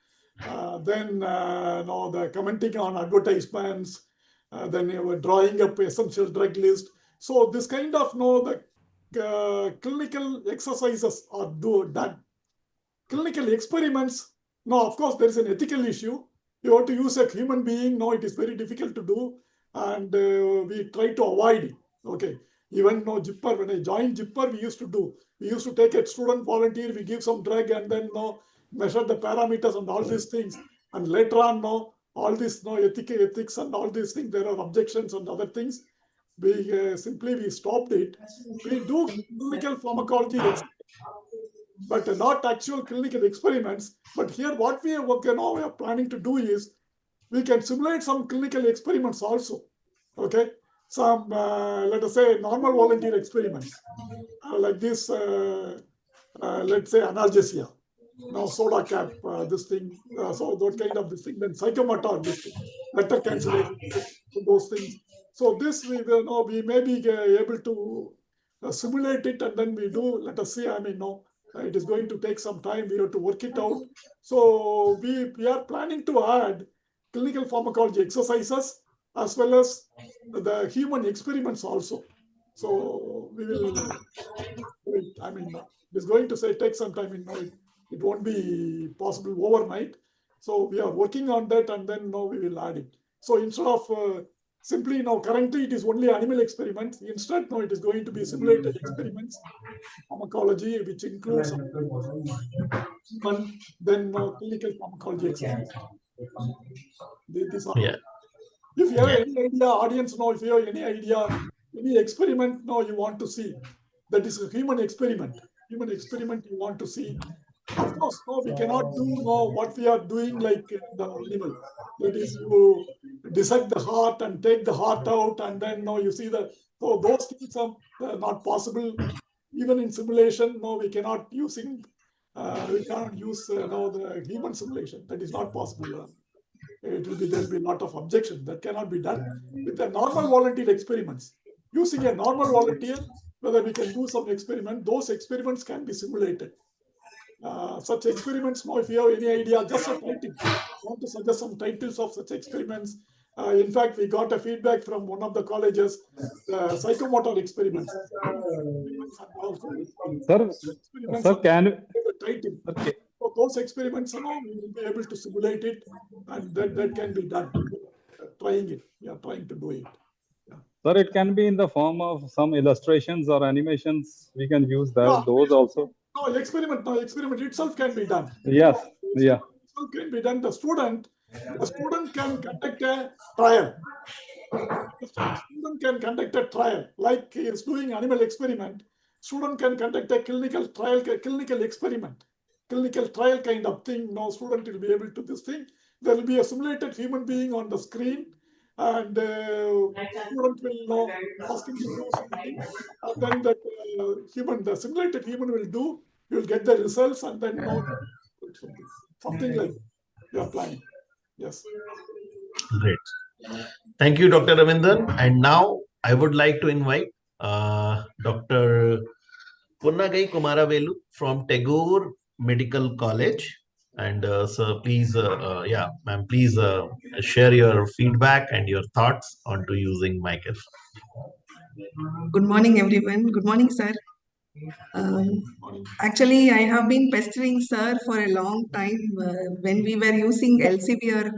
Then the commenting on advertisements. Then you were drawing up essential drug list. So this kind of the clinical exercises are done. Clinical experiments, no, of course there is an ethical issue. You have to use a human being. No, it is very difficult to do, and we try to avoid it. Okay, Even no Jipper, when I joined Jipper, we used to take a student volunteer, we give some drug and then no measure the parameters and all these things. And later on, no, all this no ethics and all these things, there are objections and other things. We simply stopped it. We do clinical pharmacology, but not actual clinical experiments. But here, what we are planning to do is we can simulate some clinical experiments also. Okay, some let us say normal volunteer experiments like this. Let's say analgesia, now soda cap, this thing, so that kind of this thing. Then psychomotor, this thing, letter cancellation, those things. So this we will know we may be able to simulate it, and then we do. Let us see. I mean, no, it is going to take some time. We have to work it out. So we are planning to add clinical pharmacology exercises as well as the human experiments also. So we will. I mean, it is going to take some time. It won't be possible overnight. So we are working on that, and then now we will add it. So instead of simply now, currently it is only animal experiments. Instead, now it is going to be simulated experiments, pharmacology, which includes human, then clinical pharmacology exercises. These are. Yeah. If you have any idea, audience, know if you have any idea, any experiment, you want to see, that is a human experiment. Human experiment you want to see. Of course, no, we cannot do what we are doing like the animal. That is, you dissect the heart and take the heart out, and then you see so those things are not possible. Even in simulation, we cannot use the human simulation. That is not possible. There'll be a lot of objections that cannot be done with the normal volunteer experiments. Using a normal volunteer, whether we can do some experiment, those experiments can be simulated. Such experiments, if you have any idea, just a title. I want to suggest some titles of such experiments. In fact, we got a feedback from one of the colleges, psychomotor experiments. Sir, can so those experiments, we will be able to simulate it, and that can be done. Trying it, trying to do it. Sir, it can be in the form of some illustrations or animations. We can use that, those also. No, experiment itself can be done. Yes, yeah. Itself can be done. The student can conduct a trial. The student can conduct a trial, like he is doing animal experiment. Student can conduct a clinical trial, clinical experiment, clinical trial kind of thing. No student will be able to this thing. There will be a simulated human being on the screen, and student will ask him to do something, and then that the simulated human will do. You will get the results, and then something like you are planning. Yes. Great. Thank you, Dr. Ravindan. And now I would like to invite Dr. Punnagai Kumaravelu from Tagore Medical College. And so please, ma'am, please share your feedback and your thoughts onto using MyCalPharm. Good morning, everyone. Good morning, sir. Actually, I have been pestering sir for a long time. When we were using LCV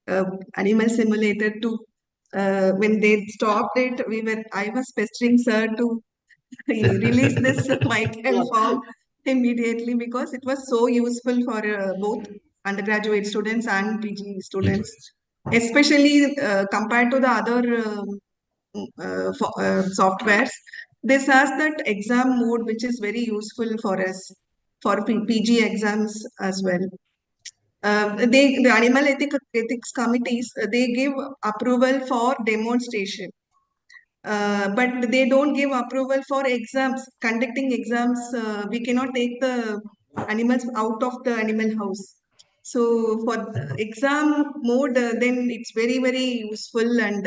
or animal simulator to, when they stopped it, I was pestering sir to release this MyCalPharm immediately because it was so useful for both undergraduate students and PG students, especially compared to the other softwares. This has that exam mode, which is very useful for us for PG exams as well. The animal ethics committees, they give approval for demonstration. But they don't give approval for exams, conducting exams. We cannot take the animals out of the animal house. So for the exam mode, then it's very, very useful and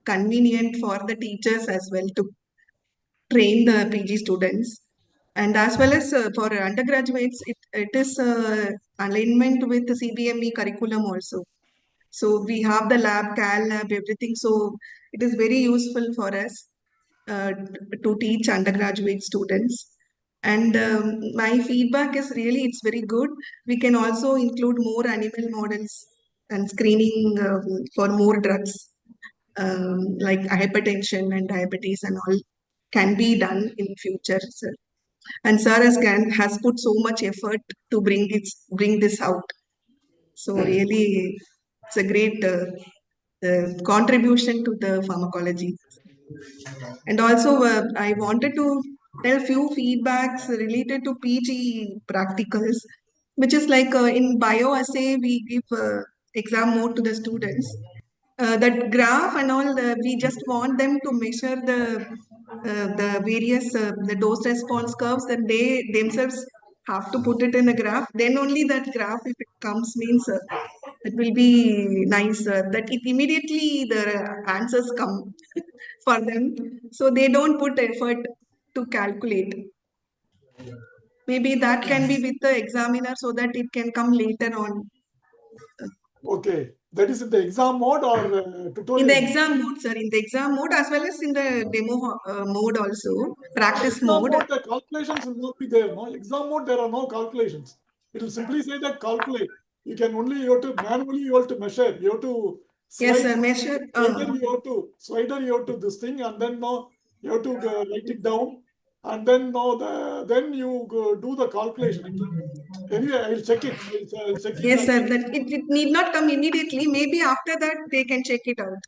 convenient for the teachers as well to train the PG students. And as well as for undergraduates, it is alignment with the CBME curriculum also. So we have the lab, Cal lab, everything. So it is very useful for us to teach undergraduate students. And my feedback is really, it's very good. We can also include more animal models and screening for more drugs like hypertension and diabetes and all. can be done in future, sir. And sir has put so much effort to bring this out. So really, it's a great contribution to the pharmacology. And also, I wanted to tell few feedbacks related to PG practicals, which is like in bioassay, we give exam mode to the students. That graph and all, we just want them to measure the various the dose response curves, and they themselves have to put it in a graph. Then only that graph, if it comes, means it will be nice. That it immediately the answers come for them, so they don't put effort to calculate. Maybe that can be with the examiner so that it can come later on. Okay, that is in the exam mode or tutorial? In the exam mode, sir. In the exam mode as well as in the demo mode also, practice Exam mode. mode, the calculations will not be there. No, exam mode there are no calculations. It will simply say that calculate. You can only you have to manually you have to measure. You have to slide. Yes, sir. Measure. Slider you have to this thing, and then no, you have to write it down, and then no, then you do the calculation. Anyway, I'll check it. I'll check it. Yes, sir. That it need not come immediately. Maybe after that they can check it out.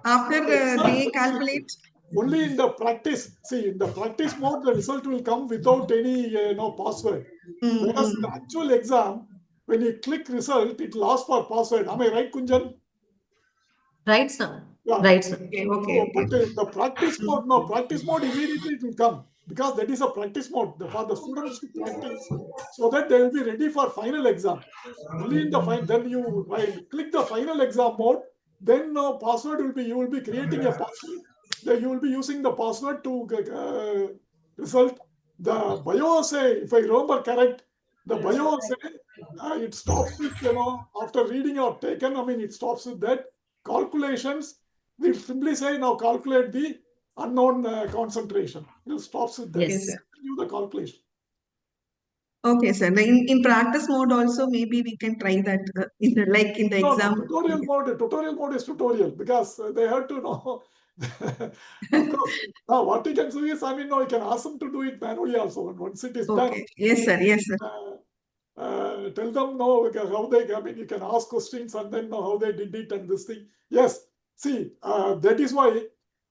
After they calculate. Only in the practice. See, in the practice mode, the result will come without any password. Whereas in the actual exam, when you click result, it will ask for password. Am I right, Kunjan? Right, sir. Yeah. Right, sir. Okay. But the practice mode, no, practice mode immediately it will come because that is a practice mode for the students to practice so that they will be ready for final exam. Only in the final, then you while click the final exam mode, then password will be you will be creating a password. Then you will be using the password to result. The bioassay, if I remember correct, the bioassay it stops with after reading or taken. I mean it stops with that calculations. We simply say now calculate the unknown concentration. It stops with that. Yes. Do the calculation. Okay, sir. In practice mode also, maybe we can try that in the exam. Tutorial mode is tutorial because they have to know. Of course, now what you can do is, I mean, no, you can ask them to do it manually also. And once it is done, Yes, sir. Yes, sir. tell them no, how they. I mean, you can ask questions and then know how they did it and this thing. Yes, see, that is why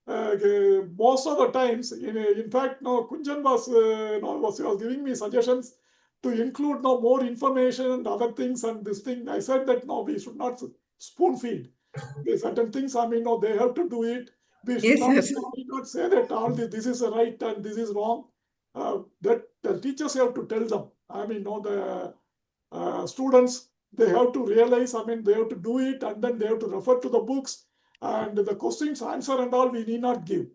most of the times, in fact, no, Kunjan was giving me suggestions to include more information and other things and this thing. I said that no, we should not spoon feed. There are certain things, I mean, no, they have to do it. We should not say that all this is right and this is wrong. That the teachers have to tell them. I mean, no, the students, they have to realize, I mean, they have to do it and then they have to refer to the books and the questions answer and all we need not give.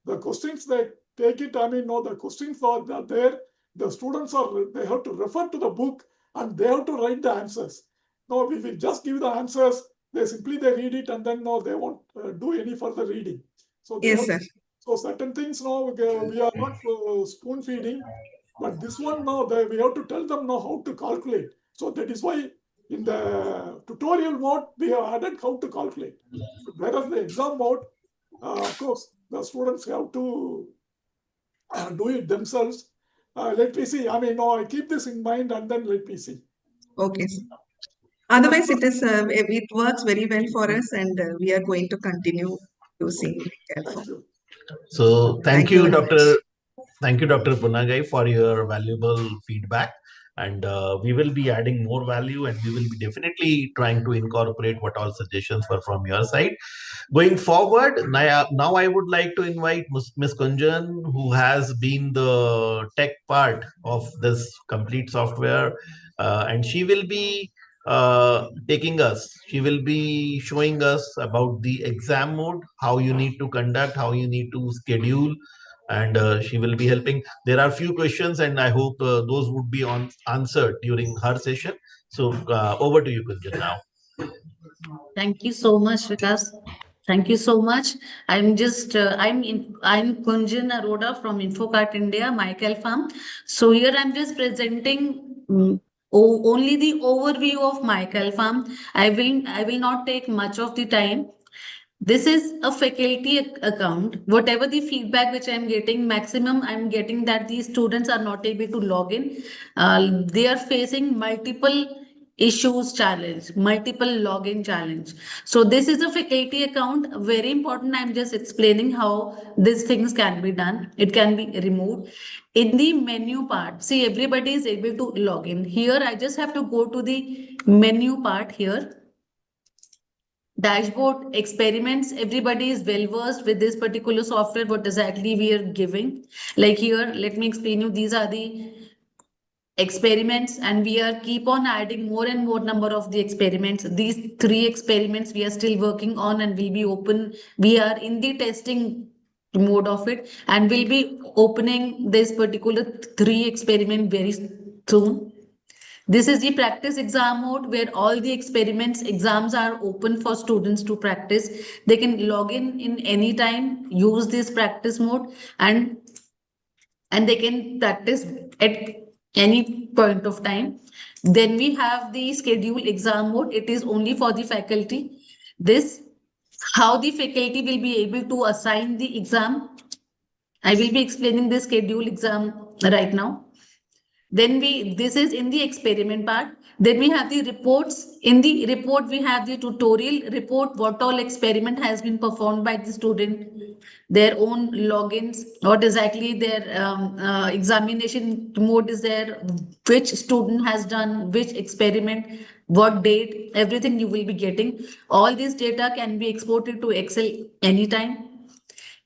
The questions they take it, I mean, no, the questions are there. The students they have to refer to the book and they have to write the answers. No, we will just give the answers. They read it and then no, they won't do any further reading. So yes, sir. So certain things no, we are not spoon feeding, but this one no, we have to tell them how to calculate. So that is why in the tutorial mode we have added how to calculate. Whereas the exam mode, of course, the students have to do it themselves. Let me see. I mean, no, I keep this in mind and then let me see. Okay. Otherwise, it works very well for us, and we are going to continue using MyCalPharm. So thank you, Dr. Thank you, Dr. Punagai, for your valuable feedback. And we will be adding more value and we will be definitely trying to incorporate what all suggestions were from your side. Going forward, now I would like to invite Ms. Kunjan, who has been the tech part of this complete software, and she will be she will be showing us about the exam mode, how you need to conduct, how you need to schedule, and she will be helping. There are few questions and I hope those would be answered during her session. So over to you, Kunjan, now. Thank you so much, Vikas. Thank you so much. I'm Kunjan Aroda from Infocart India, MyCalPharm. So here I'm just presenting only the overview of MyCalPharm. I will not take much of the time. This is a faculty account. Whatever the feedback which I'm getting, maximum I'm getting that these students are not able to log in. They are facing multiple issues challenge, multiple login challenge. So this is a faculty account, very important. I'm just explaining how these things can be done. It can be removed. In the menu part, see everybody is able to log in. Here I just have to go to the menu part here. Dashboard experiments, everybody is well versed with this particular software, what exactly we are giving. Like here, let me explain you, these are the experiments and we are keep on adding more and more number of the experiments. These 3 experiments we are still working on and will be open. We are in the testing mode of it and will be opening this particular 3 experiment very soon. This is the practice exam mode where all the exams are open for students to practice. They can log in any time, use this practice mode and they can practice at any point of time. Then we have the schedule exam mode. It is only for the faculty. This, how the faculty will be able to assign the exam. I will be explaining the schedule exam right now. Then this is in the experiment part. Then we have the reports. In the report, we have the tutorial report, what all experiment has been performed by the student, their own logins, what exactly their examination mode is there, which student has done, which experiment, what date, everything you will be getting. All this data can be exported to Excel anytime.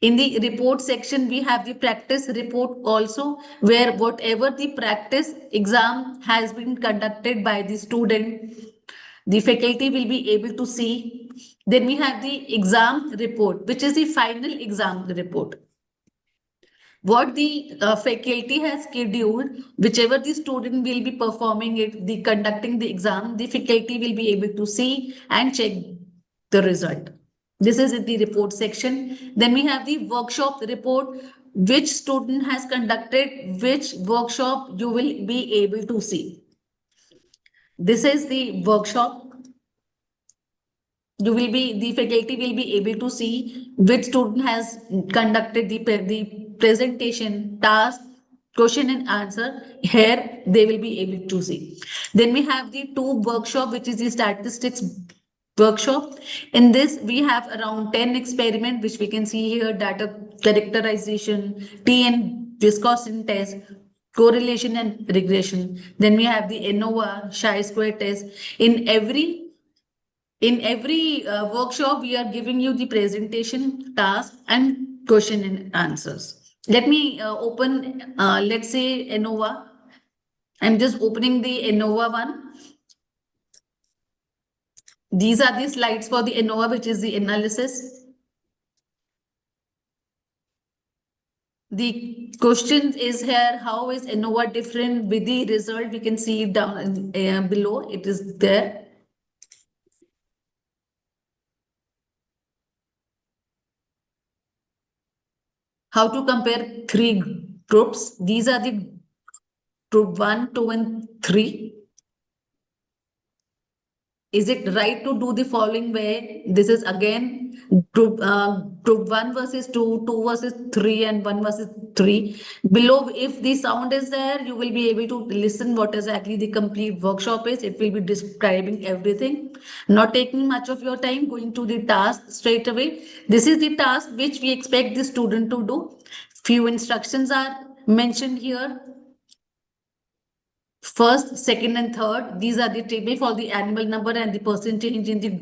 In the report section, we have the practice report also, where whatever the practice exam has been conducted by the student, the faculty will be able to see. Then we have the exam report, which is the final exam report. What the faculty has scheduled, whichever the student will be performing it, the conducting the exam, the faculty will be able to see and check the result. This is in the report section. Then we have the workshop report, which student has conducted which workshop you will be able to see. This is the workshop. The faculty will be able to see which student has conducted the presentation, task, question and answer. Here they will be able to see. Then we have the 2 workshop, which is the statistics workshop. In this, we have around 10 experiment, which we can see here: data characterization, T and viscosity test, correlation and regression. Then we have the ANOVA, chi-square test. In every workshop, we are giving you the presentation, task, and question and answers. Let me open, let's say, ANOVA. I'm just opening the ANOVA one. These are the slides for the ANOVA, which is the analysis. The question is here, how is ANOVA different with the result? We can see it down below. It is there. How to compare 3 groups. These are the group 1, 2, and 3. Is it right to do the following way? This is again group 1 versus 2, 2 versus 3, and 1 versus 3. Below, if the sound is there, you will be able to listen what exactly the complete workshop is. It will be describing everything. Not taking much of your time, going to the task straight away. This is the task which we expect the student to do. Few instructions are mentioned here. First, second, and third. These are the table for the animal number and the percentage in the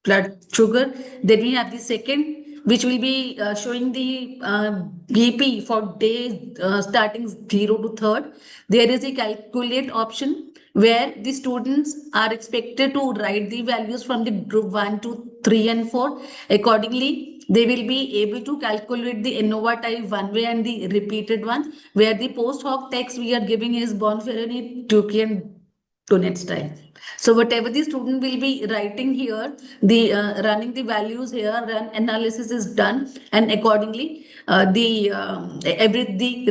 blood sugar. Then we have the second, which will be showing the BP for days starting 0 to 3rd. There is a calculate option where the students are expected to write the values from the group 1 to 3 and 4. Accordingly, they will be able to calculate the ANOVA type one way and the repeated one, where the post hoc text we are giving is Bonferroni, Tukey, and Punnett style. So whatever the student will be writing here, the running the values here, run analysis is done, and accordingly the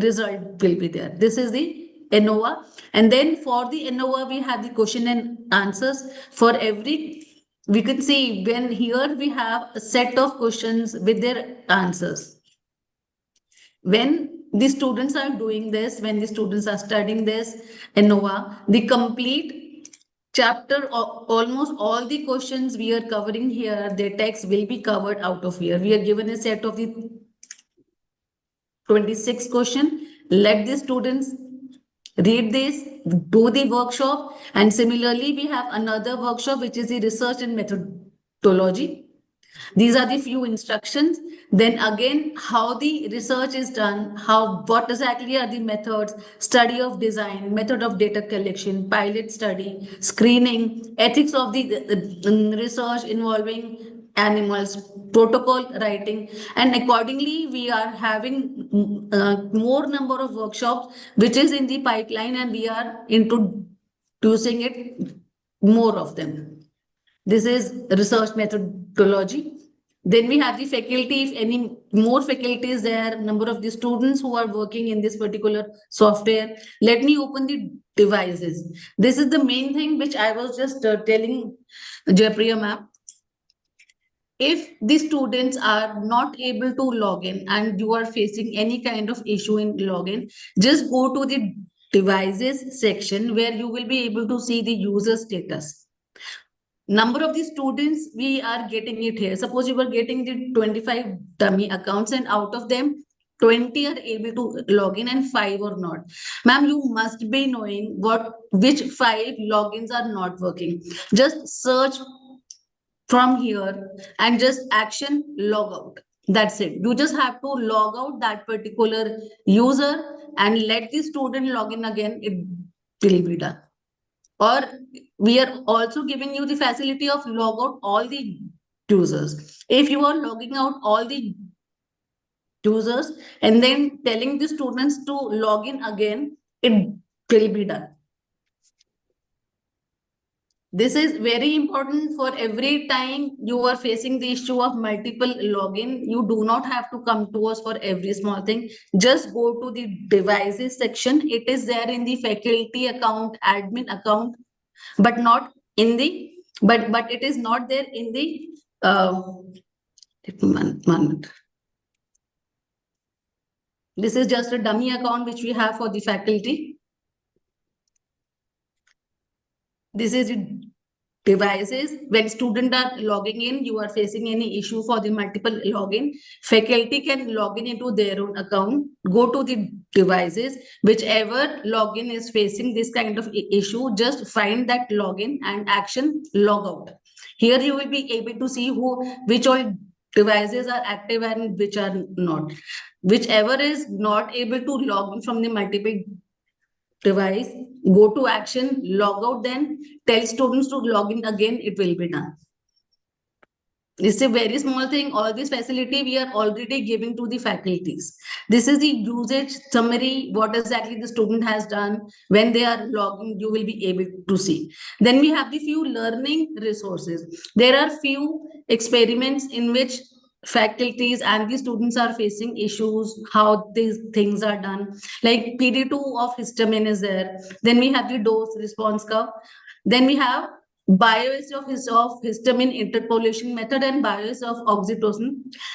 result will be there. This is the ANOVA, and then for the ANOVA we have the question and answers. For every We could see when here we have a set of questions with their answers. When the students are doing this, when the students are studying this, ANOVA, the complete chapter, almost all the questions we are covering here, their text will be covered out of here. We are given a set of the 26 question. Let the students read this, do the workshop, and similarly we have another workshop which is the research and methodology. These are the few instructions. Then again, how the research is done, what exactly are the methods, study of design, method of data collection, pilot study, screening, ethics of the research involving animals, protocol writing, and accordingly we are having more number of workshops which is in the pipeline, and we are introducing it more of them. This is research methodology. Then we have the faculty, if any more faculty is there, number of the students who are working in this particular software. Let me open the devices. This is the main thing which I was just telling Japriya ma'am. If the students are not able to log in and you are facing any kind of issue in login, just go to the devices section where you will be able to see the user status. Number of the students we are getting it here. Suppose you were getting the 25 dummy accounts and out of them 20 are able to log in and 5 are not. Ma'am, you must be knowing which 5 logins are not working. Just search from here and just action log out. That's it. You just have to log out that particular user and let the student log in again. It will be done. Or we are also giving you the facility of log out all the users. If you are logging out all the users and then telling the students to log in again, it will be done. This is very important. For every time you are facing the issue of multiple login, you do not have to come to us for every small thing. Just go to the devices section. It is there in the faculty account, admin account, but not in the, but it is not there in the, one minute. This is just a dummy account which we have for the faculty. This is the devices. When students are logging in, you are facing any issue for the multiple login, faculty can log in into their own account, go to the devices, whichever login is facing this kind of issue, just find that login and action log out. Here you will be able to see which all devices are active and which are not. Whichever is not able to log in from the multiple device, go to action, log out, then tell students to log in again, it will be done. It's a very small thing. All this facility we are already giving to the faculties. This is the usage summary, what exactly the student has done. When they are logging, you will be able to see. Then we have the few learning resources. There are few experiments in which faculties and the students are facing issues, how these things are done. Like PD2 of histamine is there. Then we have the dose response curve. Then we have bioassay of histamine interpolation method and bioassay of oxytocin.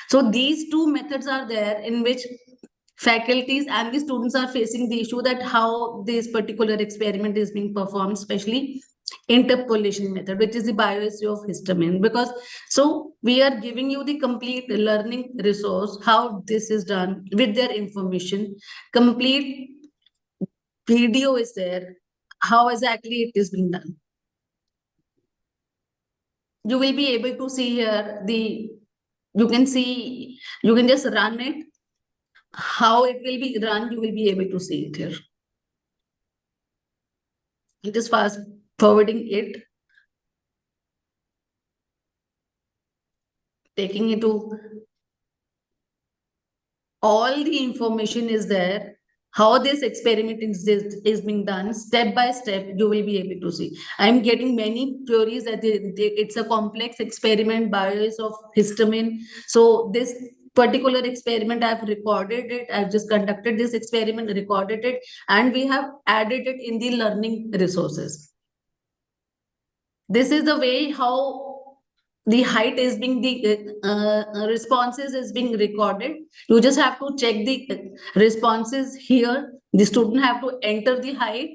So these two methods are there in which faculties and the students are facing the issue that how this particular experiment is being performed, especially interpolation method, which is the bioassay of histamine. Because so we are giving you the complete learning resource, how this is done with their information. Complete video is there, how exactly it is being done. You will be able to see here you can just run it, how it will be run, you will be able to see it here. It is fast forwarding it, taking it to all the information is there. How this experiment is being done step by step, you will be able to see. I'm getting many theories that it's a complex experiment, bias of histamine. So this particular experiment, I've recorded it. I've just conducted this experiment, recorded it, and we have added it in the learning resources. This is the way how the height is being the responses is being recorded. You just have to check the responses here. The student have to enter the height.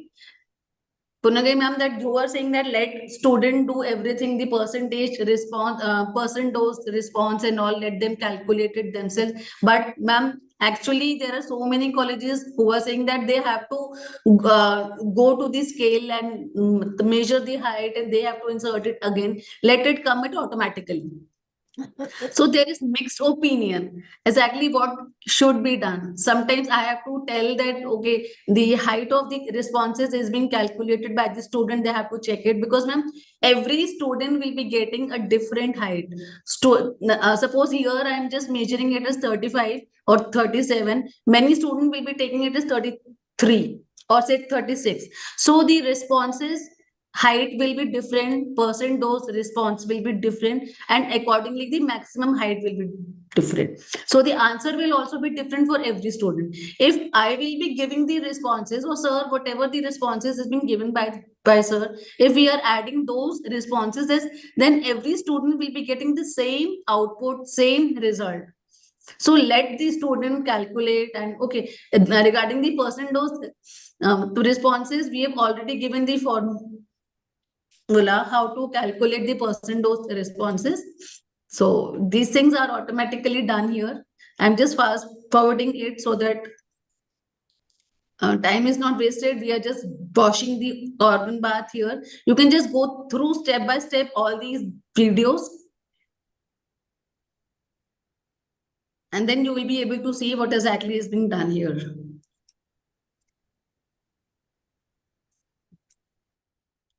Punagai ma'am, that you are saying that let student do everything, the percentage response, percent dose response and all, let them calculate it themselves. But ma'am, actually there are so many colleges who are saying that they have to go to the scale and measure the height and they have to insert it again. Let it come it automatically. So there is mixed opinion exactly what should be done. Sometimes I have to tell that okay, the height of the responses is being calculated by the student. They have to check it because ma'am, every student will be getting a different height. Suppose here I am just measuring it as 35 or 37. Many students will be taking it as 33 or say 36. So the responses height will be different, percent dose response will be different, and accordingly the maximum height will be different. So the answer will also be different for every student. If I will be giving the responses, or sir, whatever the responses is being given by sir, if we are adding those responses, then every student will be getting the same output, same result. So let the student calculate. And okay, regarding the percent dose to responses, we have already given the formula how to calculate the percent dose responses. So these things are automatically done here. I'm just fast forwarding it so that time is not wasted. We are just washing the organ bath here. You can just go through step by step all these videos. And then you will be able to see what exactly is being done here.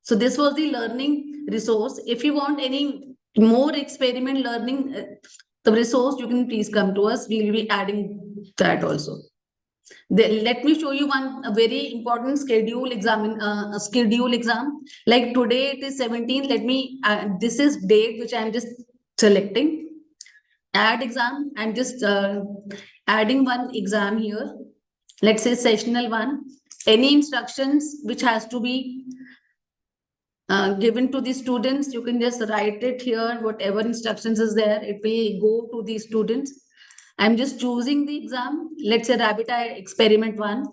So this was the learning resource. If you want any more experiment learning the resource, you can please come to us. We will be adding that also. Let me show you one a very important schedule exam. Like today it is 17. Let me this is date which I am just selecting. Add exam. I'm just adding one exam here. Let's say sessional one. Any instructions which has to be given to the students, you can just write it here. Whatever instructions is there, it will go to the students. I'm just choosing the exam. Let's say rabbit eye experiment 1.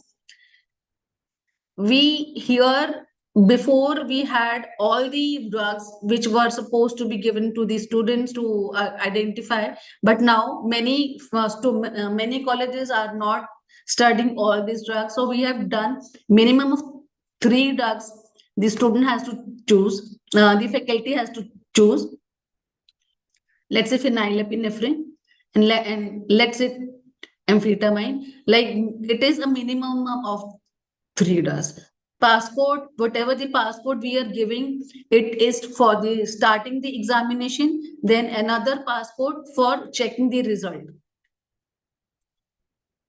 We here before we had all the drugs which were supposed to be given to the students to identify, but now many colleges are not studying all these drugs. So we have done minimum of 3 drugs. The student has to choose, the faculty has to choose. Let's say phenylephrine and let's say amphetamine. Like it is a minimum of 3 drugs. Passport, whatever the passport we are giving, it is for the starting the examination, then another passport for checking the result.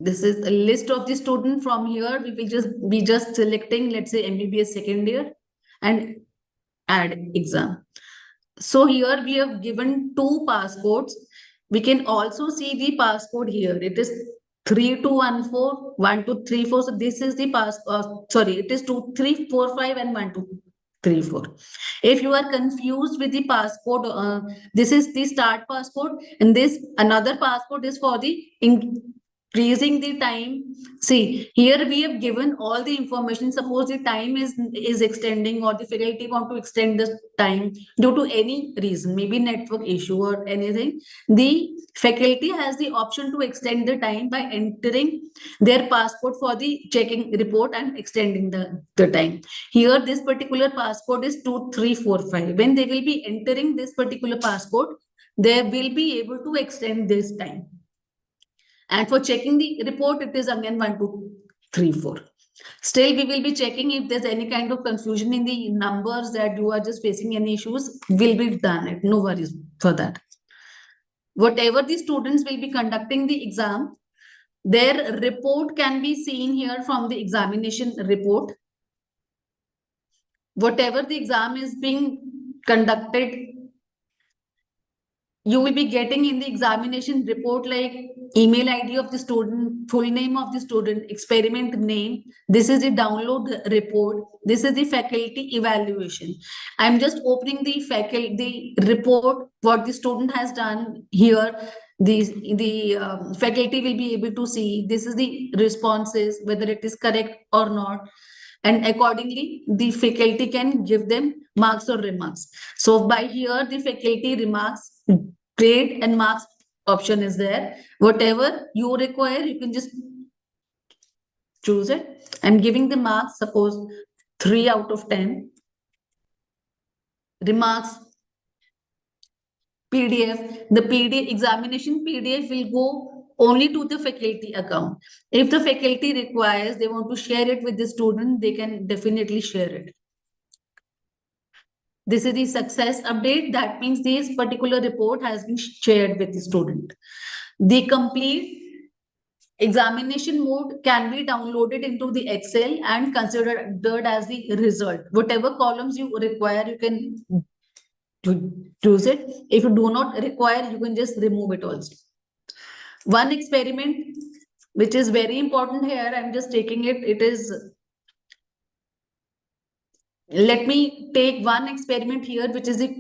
This is a list of the student. From here we will just be selecting, let's say MBBS second year and add exam. So here we have given 2 passports. We can also see the passcode here. It is 3214 1234. So this is the sorry, it is 2345 and 1234. If you are confused with the passport, this is the start passport, and this another passport is for the increasing the time. See, here we have given all the information. Suppose the time is extending, or the faculty want to extend the time due to any reason, maybe network issue or anything. The faculty has the option to extend the time by entering their passport for the checking report and extending the time. Here, this particular passport is 2345. When they will be entering this particular passport, they will be able to extend this time. And for checking the report, it is again 1234. Still, we will be checking if there's any kind of confusion in the numbers, that you are just facing any issues, will be done it. No worries for that. Whatever the students will be conducting the exam, their report can be seen here from the examination report. Whatever the exam is being conducted, you will be getting in the examination report like email ID of the student, full name of the student, experiment name. This is the download report. This is the faculty evaluation. I'm just opening the report, what the student has done here. The faculty will be able to see this is the responses, whether it is correct or not. And accordingly, the faculty can give them marks or remarks. So by here, the faculty remarks, grade and marks option is there. Whatever you require, you can just choose it. I'm giving the marks, suppose 3 out of 10. Remarks, PDF, the PDF examination PDF will go only to the faculty account. If the faculty requires, they want to share it with the student, they can definitely share it. This is the success update. That means this particular report has been shared with the student. The complete examination mode can be downloaded into the Excel and considered as the result. Whatever columns you require, you can choose it. If you do not require, you can just remove it also. One experiment, which is very important here, I'm just taking it. It is, let me take one experiment here, which is the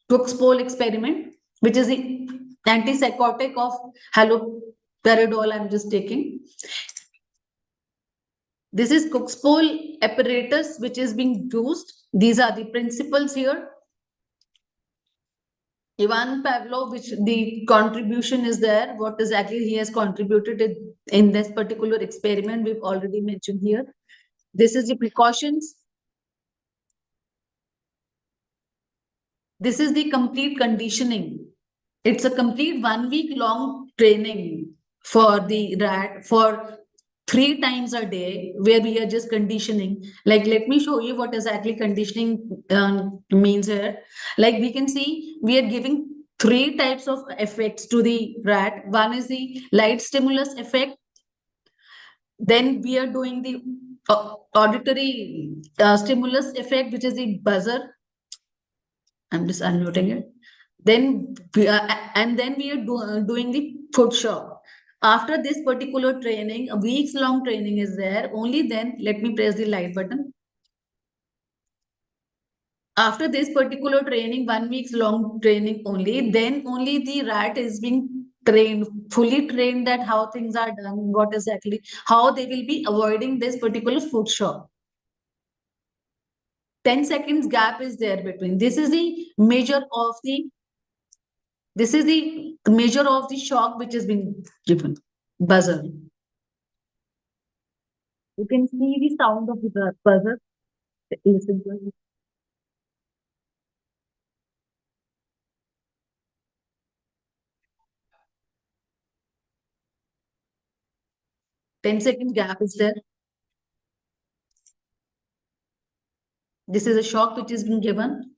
Cook's poll experiment, which is the antipsychotic of haloperidol. I'm just taking. This is Cook's poll apparatus, which is being used. These are the principles here. Ivan Pavlov, which the contribution is there, what exactly he has contributed in this particular experiment, we've already mentioned here. This is the precautions. This is the complete conditioning. It's a complete 1 week long training for the rat for 3 times a day, where we are just conditioning. Like, let me show you what exactly conditioning means here. Like, we can see we are giving 3 types of effects to the rat. One is the light stimulus effect. Then we are doing the auditory stimulus effect, which is the buzzer. I'm just unmuting it. Then and then we are doing the foot shock. After this particular training, a week's long training is there. Only then, let me press the light button. After this particular training, 1 week's long training only, then only the rat is being trained, fully trained, that how things are done, what exactly, how they will be avoiding this particular foot shock. 10 seconds gap is there between. This is the measure of the shock which has been given. Buzzer. You can see the sound of the buzzer. Listen to it. Ten-second gap is there. This is a shock which has been given.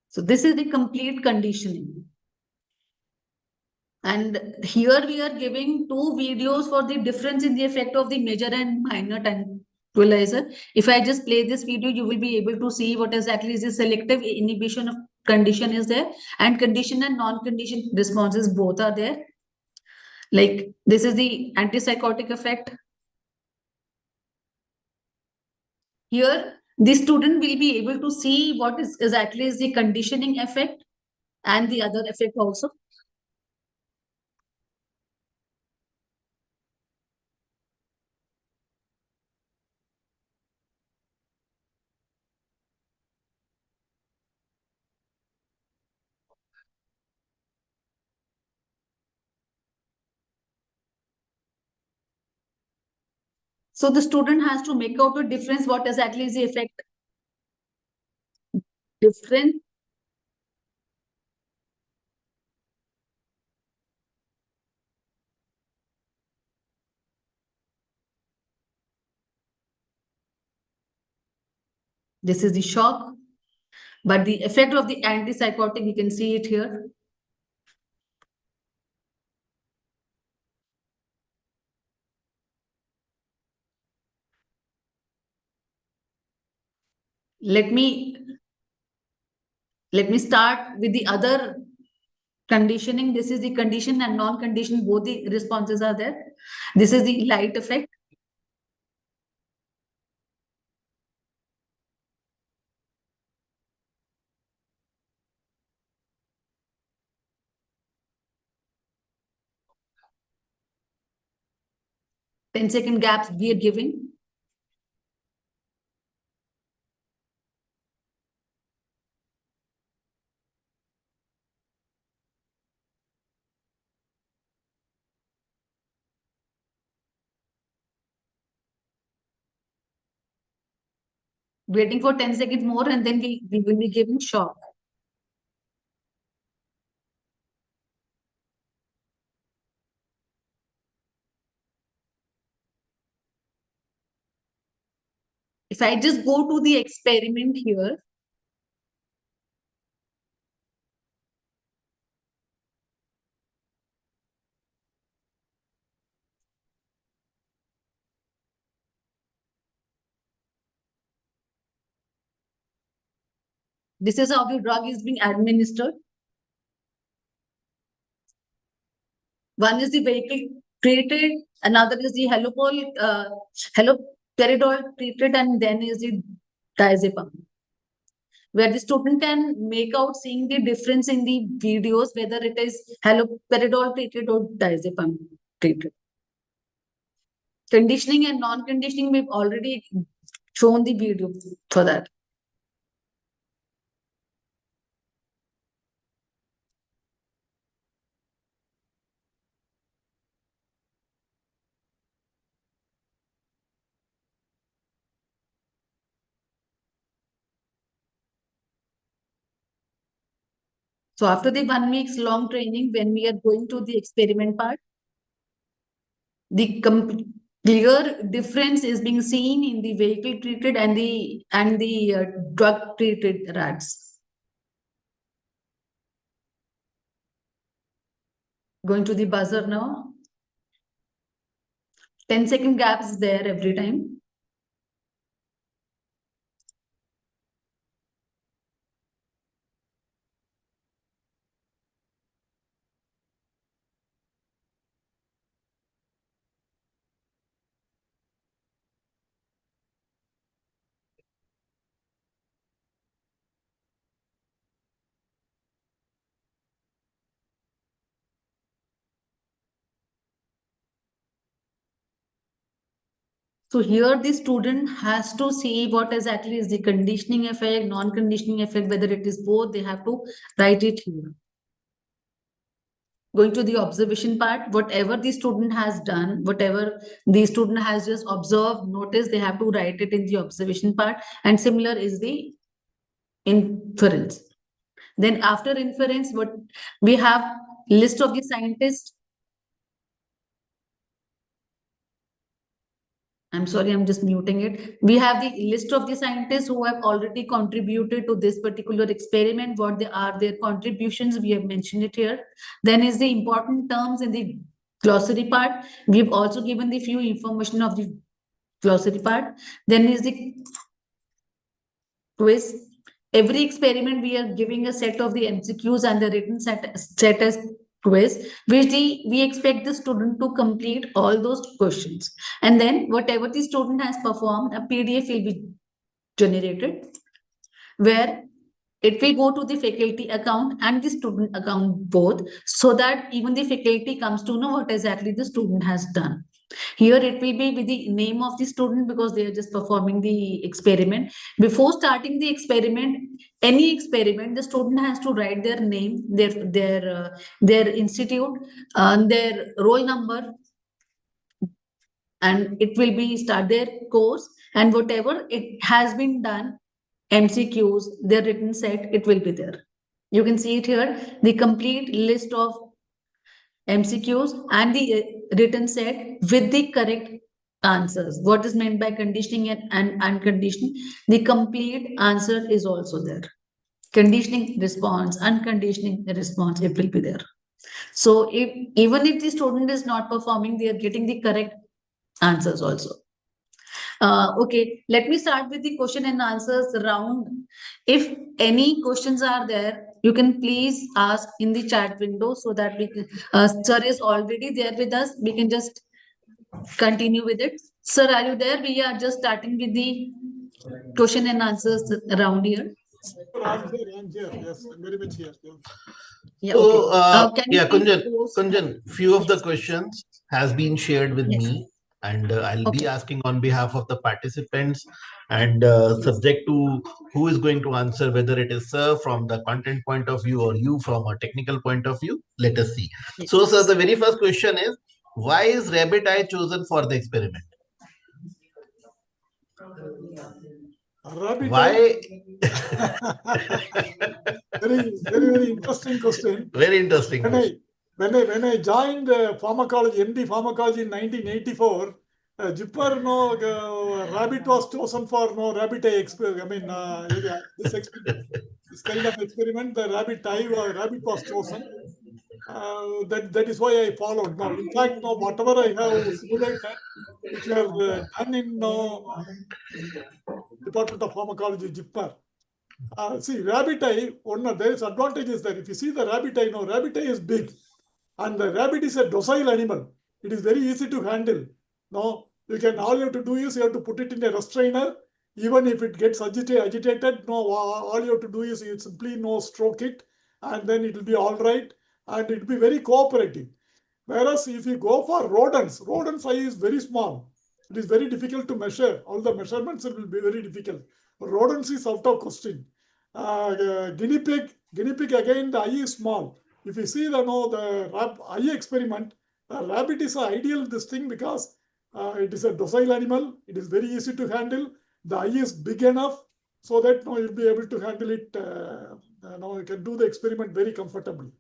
So this is the complete conditioning. And here we are giving 2 videos for the difference in the effect of the major and minor tranquilizer. If I just play this video, you will be able to see what exactly is the selective inhibition of condition is there, and condition and non-condition responses both are there. Like, this is the antipsychotic effect. Here, the student will be able to see what is exactly is the conditioning effect and the other effect also. So the student has to make out a difference, what exactly is the effect. Difference. This is the shock. But the effect of the antipsychotic, you can see it here. let me start with the other conditioning. This is the condition and non-condition, both the responses are there. This is the light effect. Ten-second gaps we are giving. Waiting for 10 seconds more, and then we will be giving shock. If I just go to the experiment here, this is how the drug is being administered. One is the vehicle treated, another is the haloperidol treated, and then is the diazepam, where the student can make out seeing the difference in the videos, whether it is haloperidol treated or diazepam treated. Conditioning and non-conditioning, we've already shown the video for that. So after the 1 week's long training, when we are going to the experiment part, the clear difference is being seen in the vehicle treated and the drug treated rats. Going to the buzzer now. 10-second gaps there every time. So here the student has to see what exactly is the conditioning effect, non-conditioning effect, whether it is both, they have to write it here. Going to the observation part, whatever the student has done, whatever the student has just observed, notice, they have to write it in the observation part, and similar is the inference. Then after inference, what we have list of the scientists. I'm sorry, I'm just muting it. We have the list of the scientists who have already contributed to this particular experiment. What they are their contributions, we have mentioned it here. Then is the important terms in the glossary part. We've also given the few information of the glossary part. Then is the quiz. Every experiment, we are giving a set of the MCQs and the written set as quiz, which we expect the student to complete all those questions. And then whatever the student has performed, a PDF will be generated, where it will go to the faculty account and the student account both, so that even the faculty comes to know what exactly the student has done. Here it will be with the name of the student, because they are just performing the experiment. Before starting the experiment, any experiment, the student has to write their name, their institute, their roll number, and it will be start their course, and whatever it has been done, MCQs, their written set, it will be there. You can see it here, the complete list of MCQs and the written set with the correct answers. What is meant by conditioning and unconditioning? The complete answer is also there. Conditioning response, unconditioning response, it will be there. So even if the student is not performing, they are getting the correct answers also. Okay, let me start with the question and answers round. If any questions are there, you can please ask in the chat window so that we can, sir is already there with us. We can just continue with it. Sir, are you there? We are just starting with the question and answers round here. I'm here. Yes, I'm very much here. Yeah. Yeah, So, okay. Can you yeah, please Kunjan, post? Kunjan, few of the Yes. questions has been shared with Yes. me, and I'll be Okay. asking on behalf of the participants, and subject to who is going to answer, whether it is sir from the content point of view or you from a technical point of view. Let us see. Yes. So, sir, the very first question is, why is rabbit eye chosen for the experiment? Rabbit Why? very interesting question. Very interesting When question. when I joined pharmacology, MD pharmacology in 1984, Jipper no rabbit was chosen for no rabbit eye experiment. I mean, this experiment, this kind of experiment, the rabbit was chosen. That is why I followed. Now, in fact, now whatever I have simulated, which were done in Department of Pharmacology, Jipper. See, rabbit eye, there is advantages there. If you see the rabbit eye, no, rabbit eye is big. And the rabbit is a docile animal. It is very easy to handle. No, all you have to do is you have to put it in a restrainer. Even if it gets agitated, no, all you have to do is you simply no stroke it, and then it will be all right, and it will be very cooperative. Whereas if you go for rodents' eye is very small. It is very difficult to measure. All the measurements will be very difficult. Rodents is out of question. Guinea pig again, the eye is small. If you see the eye experiment, the rabbit is an ideal this thing because it is a docile animal. It is very easy to handle. The eye is big enough so that you'll be able to handle it. You can do the experiment very comfortably.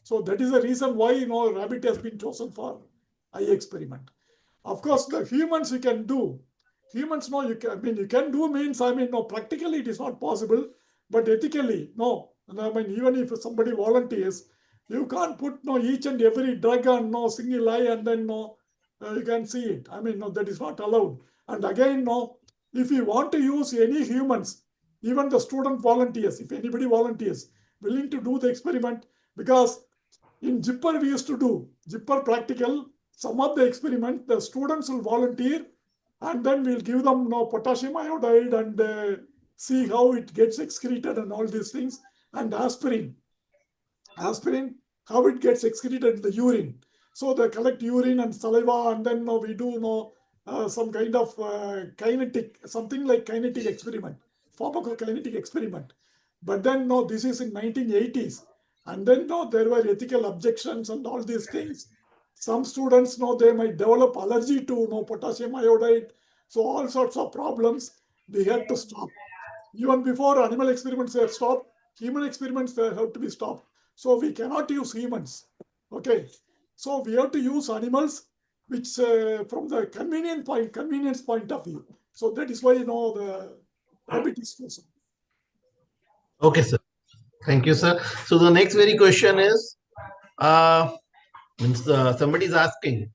So that is the reason why rabbit has been chosen for eye experiment. Of course, the humans you can do. Humans, no, you can. I mean, you can do means. I mean, no, practically it is not possible, but ethically, no. And I mean, even if somebody volunteers, you can't put each and every drug on single eye and then you can see it. I mean, no, that is not allowed. And again, no, if you want to use any humans, even the student volunteers, if anybody volunteers, willing to do the experiment, because in Jipper we used to do Jipper practical. Some of the experiment, the students will volunteer, and then we'll give them potassium iodide and see how it gets excreted and all these things, and aspirin, how it gets excreted in the urine. So they collect urine and saliva, and then we do some kind of kinetic, something like kinetic experiment, pharmacokinetic experiment. But then this is in 1980s, and then there were ethical objections and all these things. Some students they might develop allergy to potassium iodide, so all sorts of problems. We had to stop. Even before animal experiments have stopped, human experiments have to be stopped. So we cannot use humans. Okay, so we have to use animals, which from the convenience point of view. So that is why the rabbit is chosen. Okay, sir. Thank you, sir. So the next very question is, somebody is asking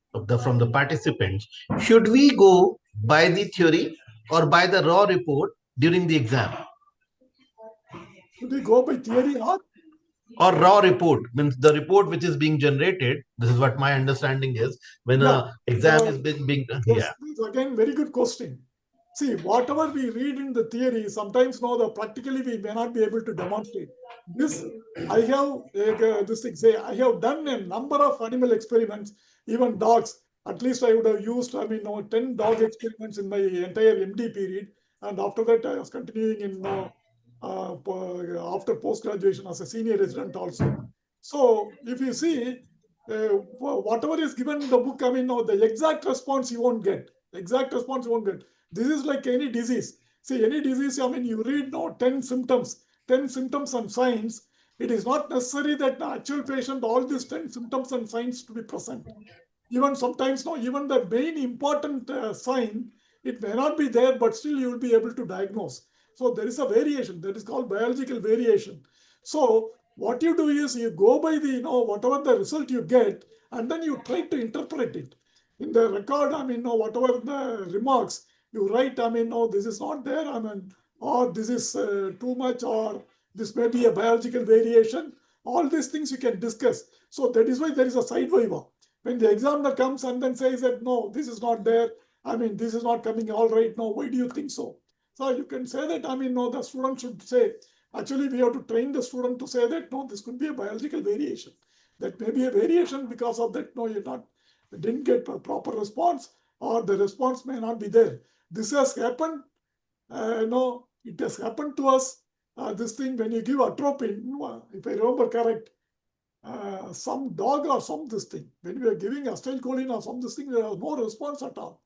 from the participants, should we go by the theory or by the raw report during the exam? Should we go by theory or raw report? Means the report which is being generated. This is what my understanding is when a exam is being done. Yes, again, very good question. See, whatever we read in the theory, sometimes practically we may not be able to demonstrate. This, I have this thing say, I have done a number of animal experiments, even dogs. At least I would have used, 10 dog experiments in my entire MD period. And after that, I was continuing in after post-graduation as a senior resident also. So if you see, whatever is given in the book, I mean, the exact response you won't get. Exact response you won't get. This is like any disease. See, any disease, I mean, you read 10 symptoms and signs. It is not necessary that the actual patient, all these 10 symptoms and signs to be present. Even sometimes, even the main important sign, it may not be there, but still you will be able to diagnose. So there is a variation that is called biological variation. So what you do is you go by the, whatever the result you get, and then you try to interpret it. In the record, I mean, whatever the remarks, you write, I mean, no, this is not there, I mean, or this is too much, or this may be a biological variation. All these things you can discuss. So that is why there is a side viva. When the examiner comes and then says that, no, this is not there, I mean, this is not coming all right now, why do you think so? So you can say that, I mean, no, the student should say, actually, we have to train the student to say that, no, this could be a biological variation. That may be a variation because of that, no, you didn't get a proper response, or the response may not be there. This has happened, no, it has happened to us. This thing, when you give atropine, if I remember correct, some dog or some this thing, when we are giving acetylcholine or some this thing, there was no response at all.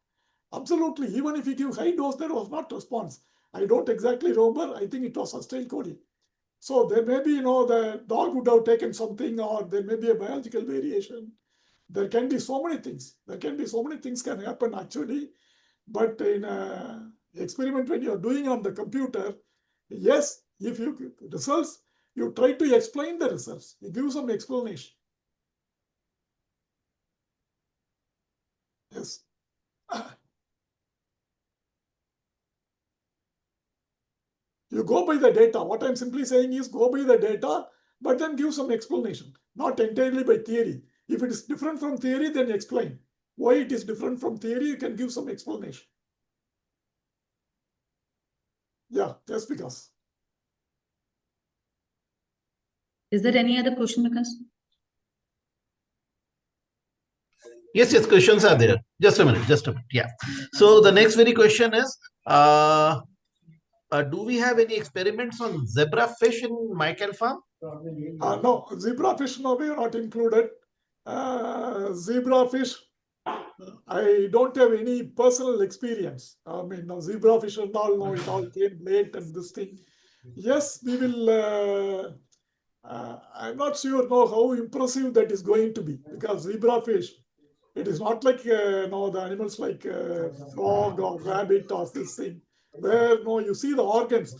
Absolutely, even if you give high dose, there was not response. I don't exactly remember, I think it was acetylcholine. So there may be, the dog would have taken something, or there may be a biological variation. There can be so many things. Can happen actually. But in an experiment, when you're doing on the computer, yes, if you results, you try to explain the results. You give some explanation. Yes. You go by the data. What I'm simply saying is go by the data, but then give some explanation, not entirely by theory. If it is different from theory, then explain. Why it is different from theory, you can give some explanation. Yeah, just because. Is there any other question, Vikas? Yes, questions are there. Just a minute. Yeah. So the next very question is, do we have any experiments on zebrafish in MyCalPharm? No, zebrafish, no, we are not included. Zebrafish, I don't have any personal experience. I mean, no, zebrafish and all, no, it all came late and this thing. Yes, we will. I'm not sure how impressive that is going to be, because zebrafish, it is not like the animals like frog or rabbit or this thing, where you see the organs.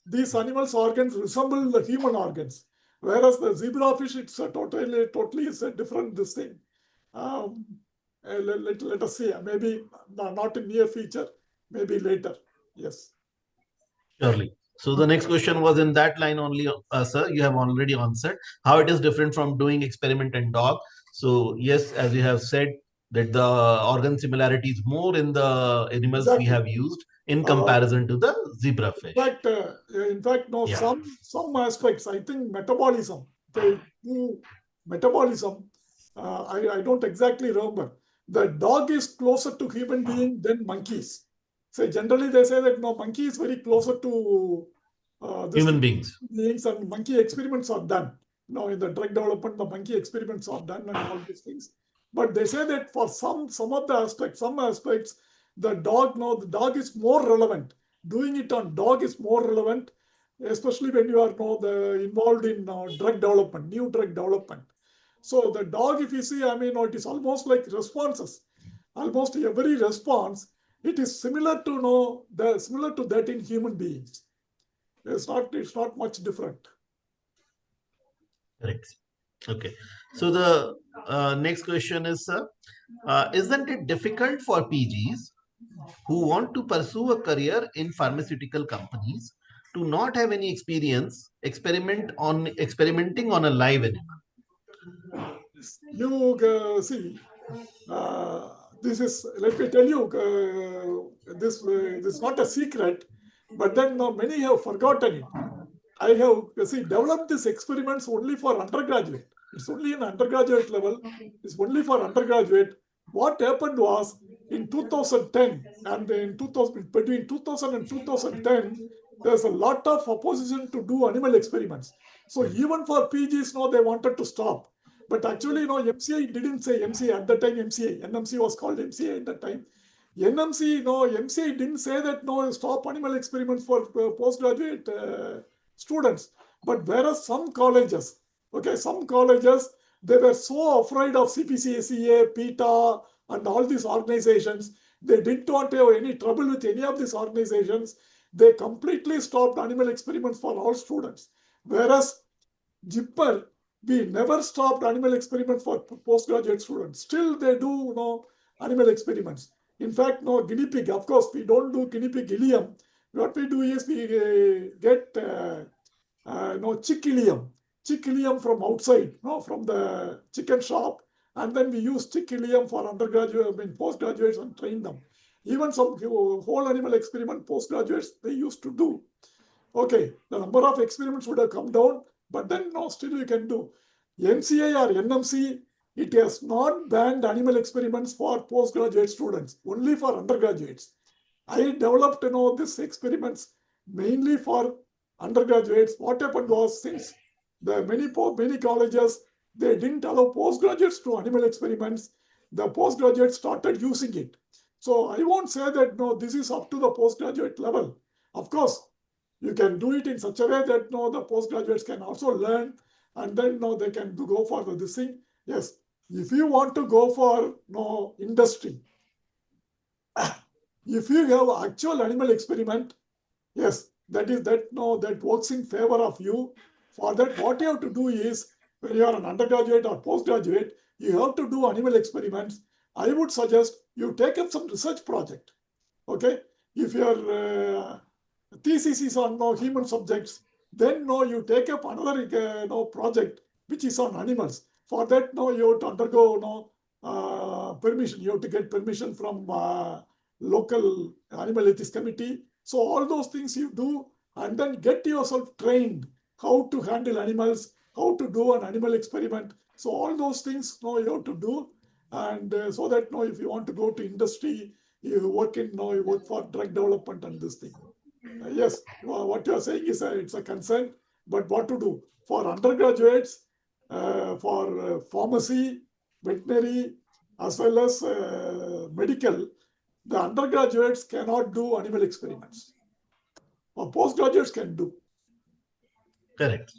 These animals' organs resemble the human organs, whereas the zebrafish, it's a totally is a different this thing. Let us see. Maybe not in near future, maybe later. Yes. Surely. So the next question was in that line only, sir. You have already answered how it is different from doing experiment in dog. So yes, as you have said, that the organ similarity is more in the animals we have used in comparison to the zebrafish. In fact, no, some aspects, I think metabolism, they do metabolism. I don't exactly remember. The dog is closer to human being than monkeys. So generally they say that monkey is very closer to human beings. And monkey experiments are done. In the drug development, the monkey experiments are done and all these things. But they say that for some of the aspects, the dog is more relevant. Doing it on dog is more relevant, especially when you are involved in drug development, new drug development. So the dog, if you see, it is almost like responses. Almost every response, it is similar to that in human beings. It's not much different. Correct. Okay. So the next question is, sir, isn't it difficult for PGs who want to pursue a career in pharmaceutical companies to not have any experience experimenting on a live animal? You see, this is, let me tell you, this is not a secret, but then many have forgotten it. I have developed these experiments only for undergraduate. It's only in undergraduate level. It's only for undergraduate. What happened was in 2010 and between 2000 and 2010, there's a lot of opposition to do animal experiments. So even for PGs, they wanted to stop. But actually, MCI didn't say MCI at the time. NMC was called MCI at that time. MCI didn't say that stop animal experiments for postgraduate students. But whereas some colleges, they were so afraid of CPCSEA, PETA, and all these organizations, they didn't want to have any trouble with any of these organizations. They completely stopped animal experiments for all students. Whereas JIPPER, we never stopped animal experiments for postgraduate students. Still, they do animal experiments. In fact, no guinea pig, of course, we don't do guinea pig ileum. What we do is we get chick ileum from outside, from the chicken shop, and then we use chick ileum for undergraduate, postgraduates, and train them. Even some whole animal experiment postgraduates they used to do. Okay, the number of experiments would have come down, but then still you can do. NCI or NMC, it has not banned animal experiments for postgraduate students, only for undergraduates. I developed these experiments mainly for undergraduates. What happened was, since the many colleges they didn't allow postgraduates to animal experiments, the postgraduates started using it. So I won't say that this is up to the postgraduate level. Of course, you can do it in such a way that the postgraduates can also learn, and then they can go for this thing. Yes, if you want to go for industry, if you have actual animal experiment, yes, that works in favor of you. For that, what you have to do is, when you are an undergraduate or postgraduate, you have to do animal experiments. I would suggest you take up some research project. Okay, if your thesis is on human subjects, then you take up another project which is on animals. For that, you have to undergo permission. You have to get permission from local animal ethics committee. So all those things you do, and then get yourself trained how to handle animals, how to do an animal experiment. So all those things you have to do, and so that if you want to go to industry, you work for drug development and this thing. Yes, what you are saying is it's a concern, but what to do for undergraduates, for pharmacy, veterinary, as well as medical, the undergraduates cannot do animal experiments, or postgraduates can do. Correct.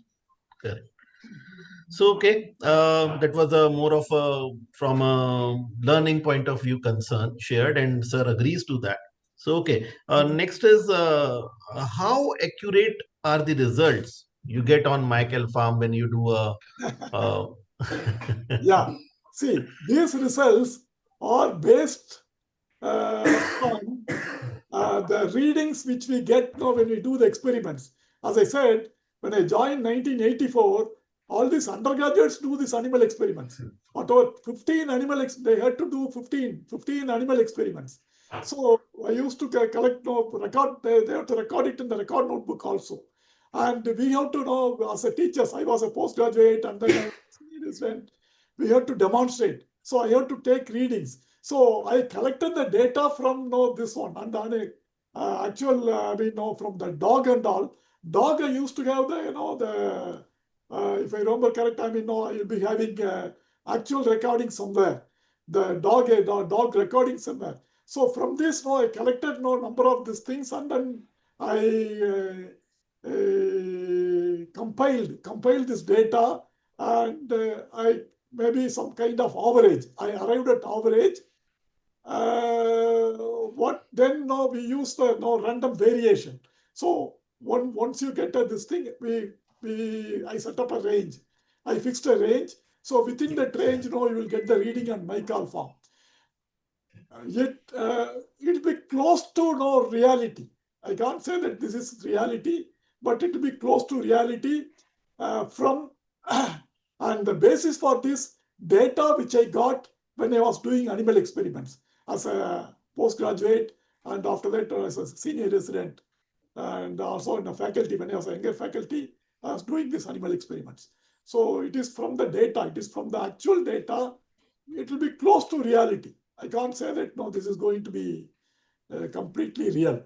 So, okay, that was a more of a from a learning point of view concern shared, and sir agrees to that. So, okay, next is how accurate are the results you get on MyCalPharm when you do a Yeah, see, these results are based on the readings which we get when we do the experiments. As I said, when I joined 1984, all these undergraduates do these animal experiments. Whatever 15 they had to do 15 animal experiments. So I used to collect, record, they have to record it in the record notebook also. And we have to know, as a teacher, I was a postgraduate, and then I was a senior resident, we had to demonstrate. So I had to take readings. So I collected the data from this one, and actual, from the dog and all. Dog, I used to have the if I remember correct, I'll be having actual recording somewhere. The dog recording somewhere. So from this, I collected number of these things, and then I compiled this data, and I maybe some kind of average. I arrived at average. What then? Now we use the random variation. So once you get this thing, I set up a range. I fixed a range. So within that range, you will get the reading on MyCalPharm. Yet it'll be close to reality. I can't say that this is reality, but it will be close to reality from and the basis for this data which I got when I was doing animal experiments as a postgraduate, and after that as a senior resident, and also in the faculty. When I was a younger faculty, I was doing these animal experiments. So it is from the data, it is from the actual data. It will be close to reality. I can't say that this is going to be completely real.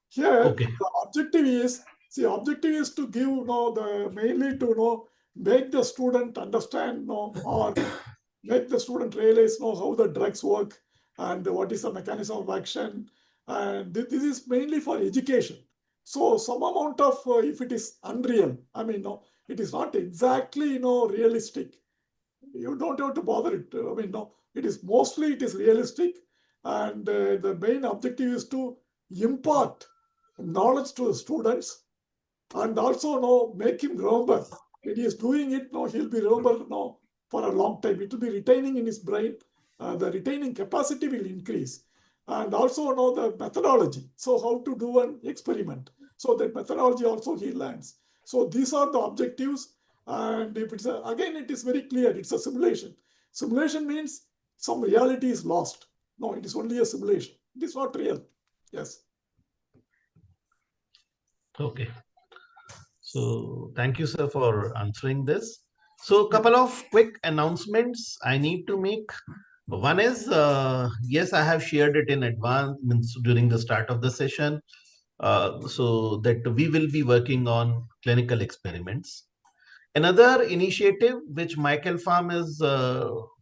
Here, the objective is to give mainly to make the student understand or make the student realize how the drugs work and what is the mechanism of action, and this is mainly for education. So some amount of if it is unreal, it is not exactly realistic, you don't have to bother it. It is realistic, and the main objective is to impart knowledge to the students, and also make him remember. When he is doing it, he'll be remember for a long time. It will be retaining in his brain, the retaining capacity will increase. And also know the methodology. So how to do an experiment. So that methodology also he learns. So these are the objectives. And if it's again, it is very clear. It's a simulation. Simulation means some reality is lost. No, it is only a simulation. It is not real. Yes. Okay. So thank you, sir, for answering this. So a couple of quick announcements I need to make. One is, yes, I have shared it in advance means during the start of the session, so that we will be working on clinical experiments. Another initiative which MyCalPharm is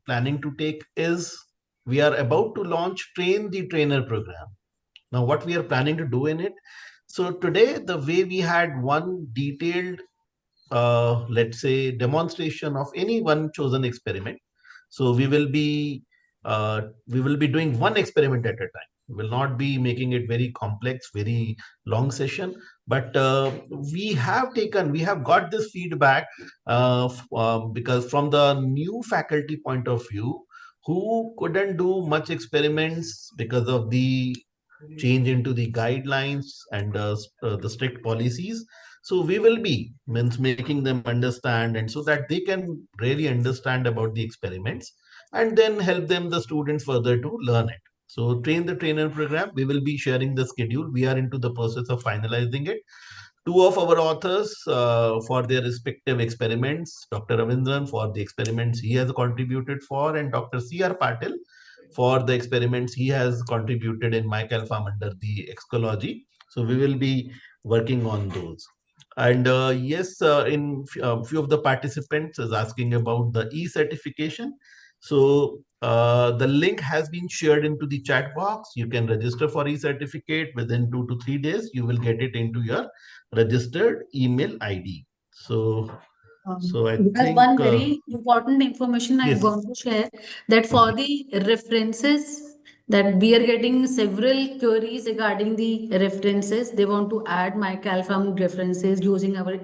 planning to take is we are about to launch Train the Trainer program. Now, what we are planning to do in it. So today, the way we had one detailed, let's say, demonstration of any one chosen experiment. So we will be doing one experiment at a time. We will not be making it very complex, very long session. But we have got this feedback because from the new faculty point of view, who couldn't do much experiments because of the change into the guidelines and the strict policies. So we will be means making them understand, and so that they can really understand about the experiments, and then help them, the students, further to learn it. So Train the Trainer program, we will be sharing the schedule. We are into the process of finalizing it. Two of our authors for their respective experiments, Dr. Ravindran for the experiments he has contributed for, and Dr. C.R. Patil for the experiments he has contributed in MyCalPharm under the ecology. So we will be working on those. And yes, in few of the participants is asking about the e-certification. So the link has been shared into the chat box. You can register for e-certificate within 2 to 3 days. You will get it into your registered email ID. So I There's think one very important information I yes. want to share, that for the references, that we are getting several queries regarding the references. They want to add MyCalPharm references using our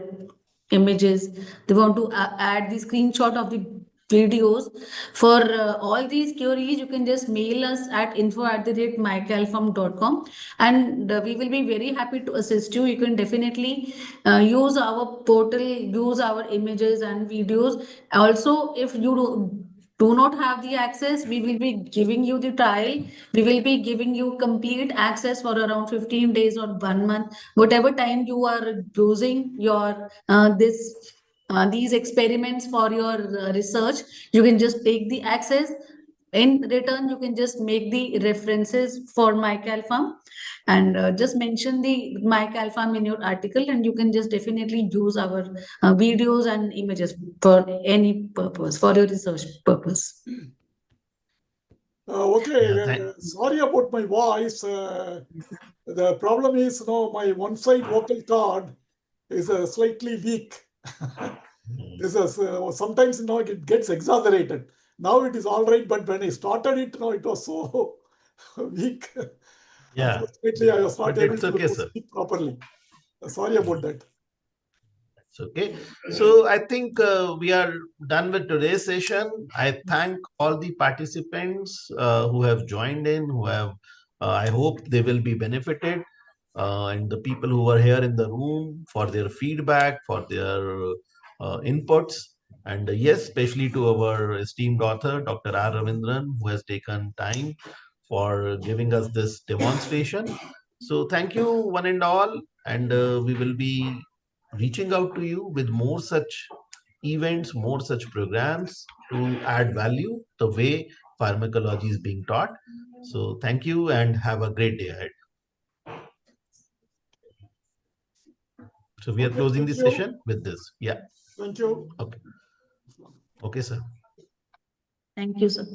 images. They want to add the screenshot of the videos. For all these queries, you can just mail us at info@mycalfarm.com, and we will be very happy to assist you. You can definitely use our portal, use our images and videos. Also, if you do not have the access, we will be giving you the trial. We will be giving you complete access for around 15 days or 1 month, whatever time you are using your these experiments for your research. You can just take the access. In return, you can just make the references for MyCalPharm, and just mention the MyCalPharm in your article, and you can just definitely use our videos and images for any purpose, for your research purpose. Okay, sorry about my voice. The problem is, my one side vocal cord is slightly weak. This is sometimes, it gets exaggerated. Now it is all right, but when I started it, it was so weak. Yeah. Unfortunately, I was not But able it's okay, to sir. speak properly. Sorry about that. It's okay. So I think we are done with today's session. I thank all the participants who have joined in, who have, I hope they will be benefited, and the people who are here in the room for their feedback, for their inputs. And yes, especially to our esteemed author, Dr. R. Ravindran, who has taken time for giving us this demonstration. So thank you, one and all. And we will be reaching out to you with more such events, more such programs to add value the way pharmacology is being taught. So thank you and have a great day ahead. So we are closing the session with this. Yeah. Thank you. Okay. Okay, sir. Thank you, sir.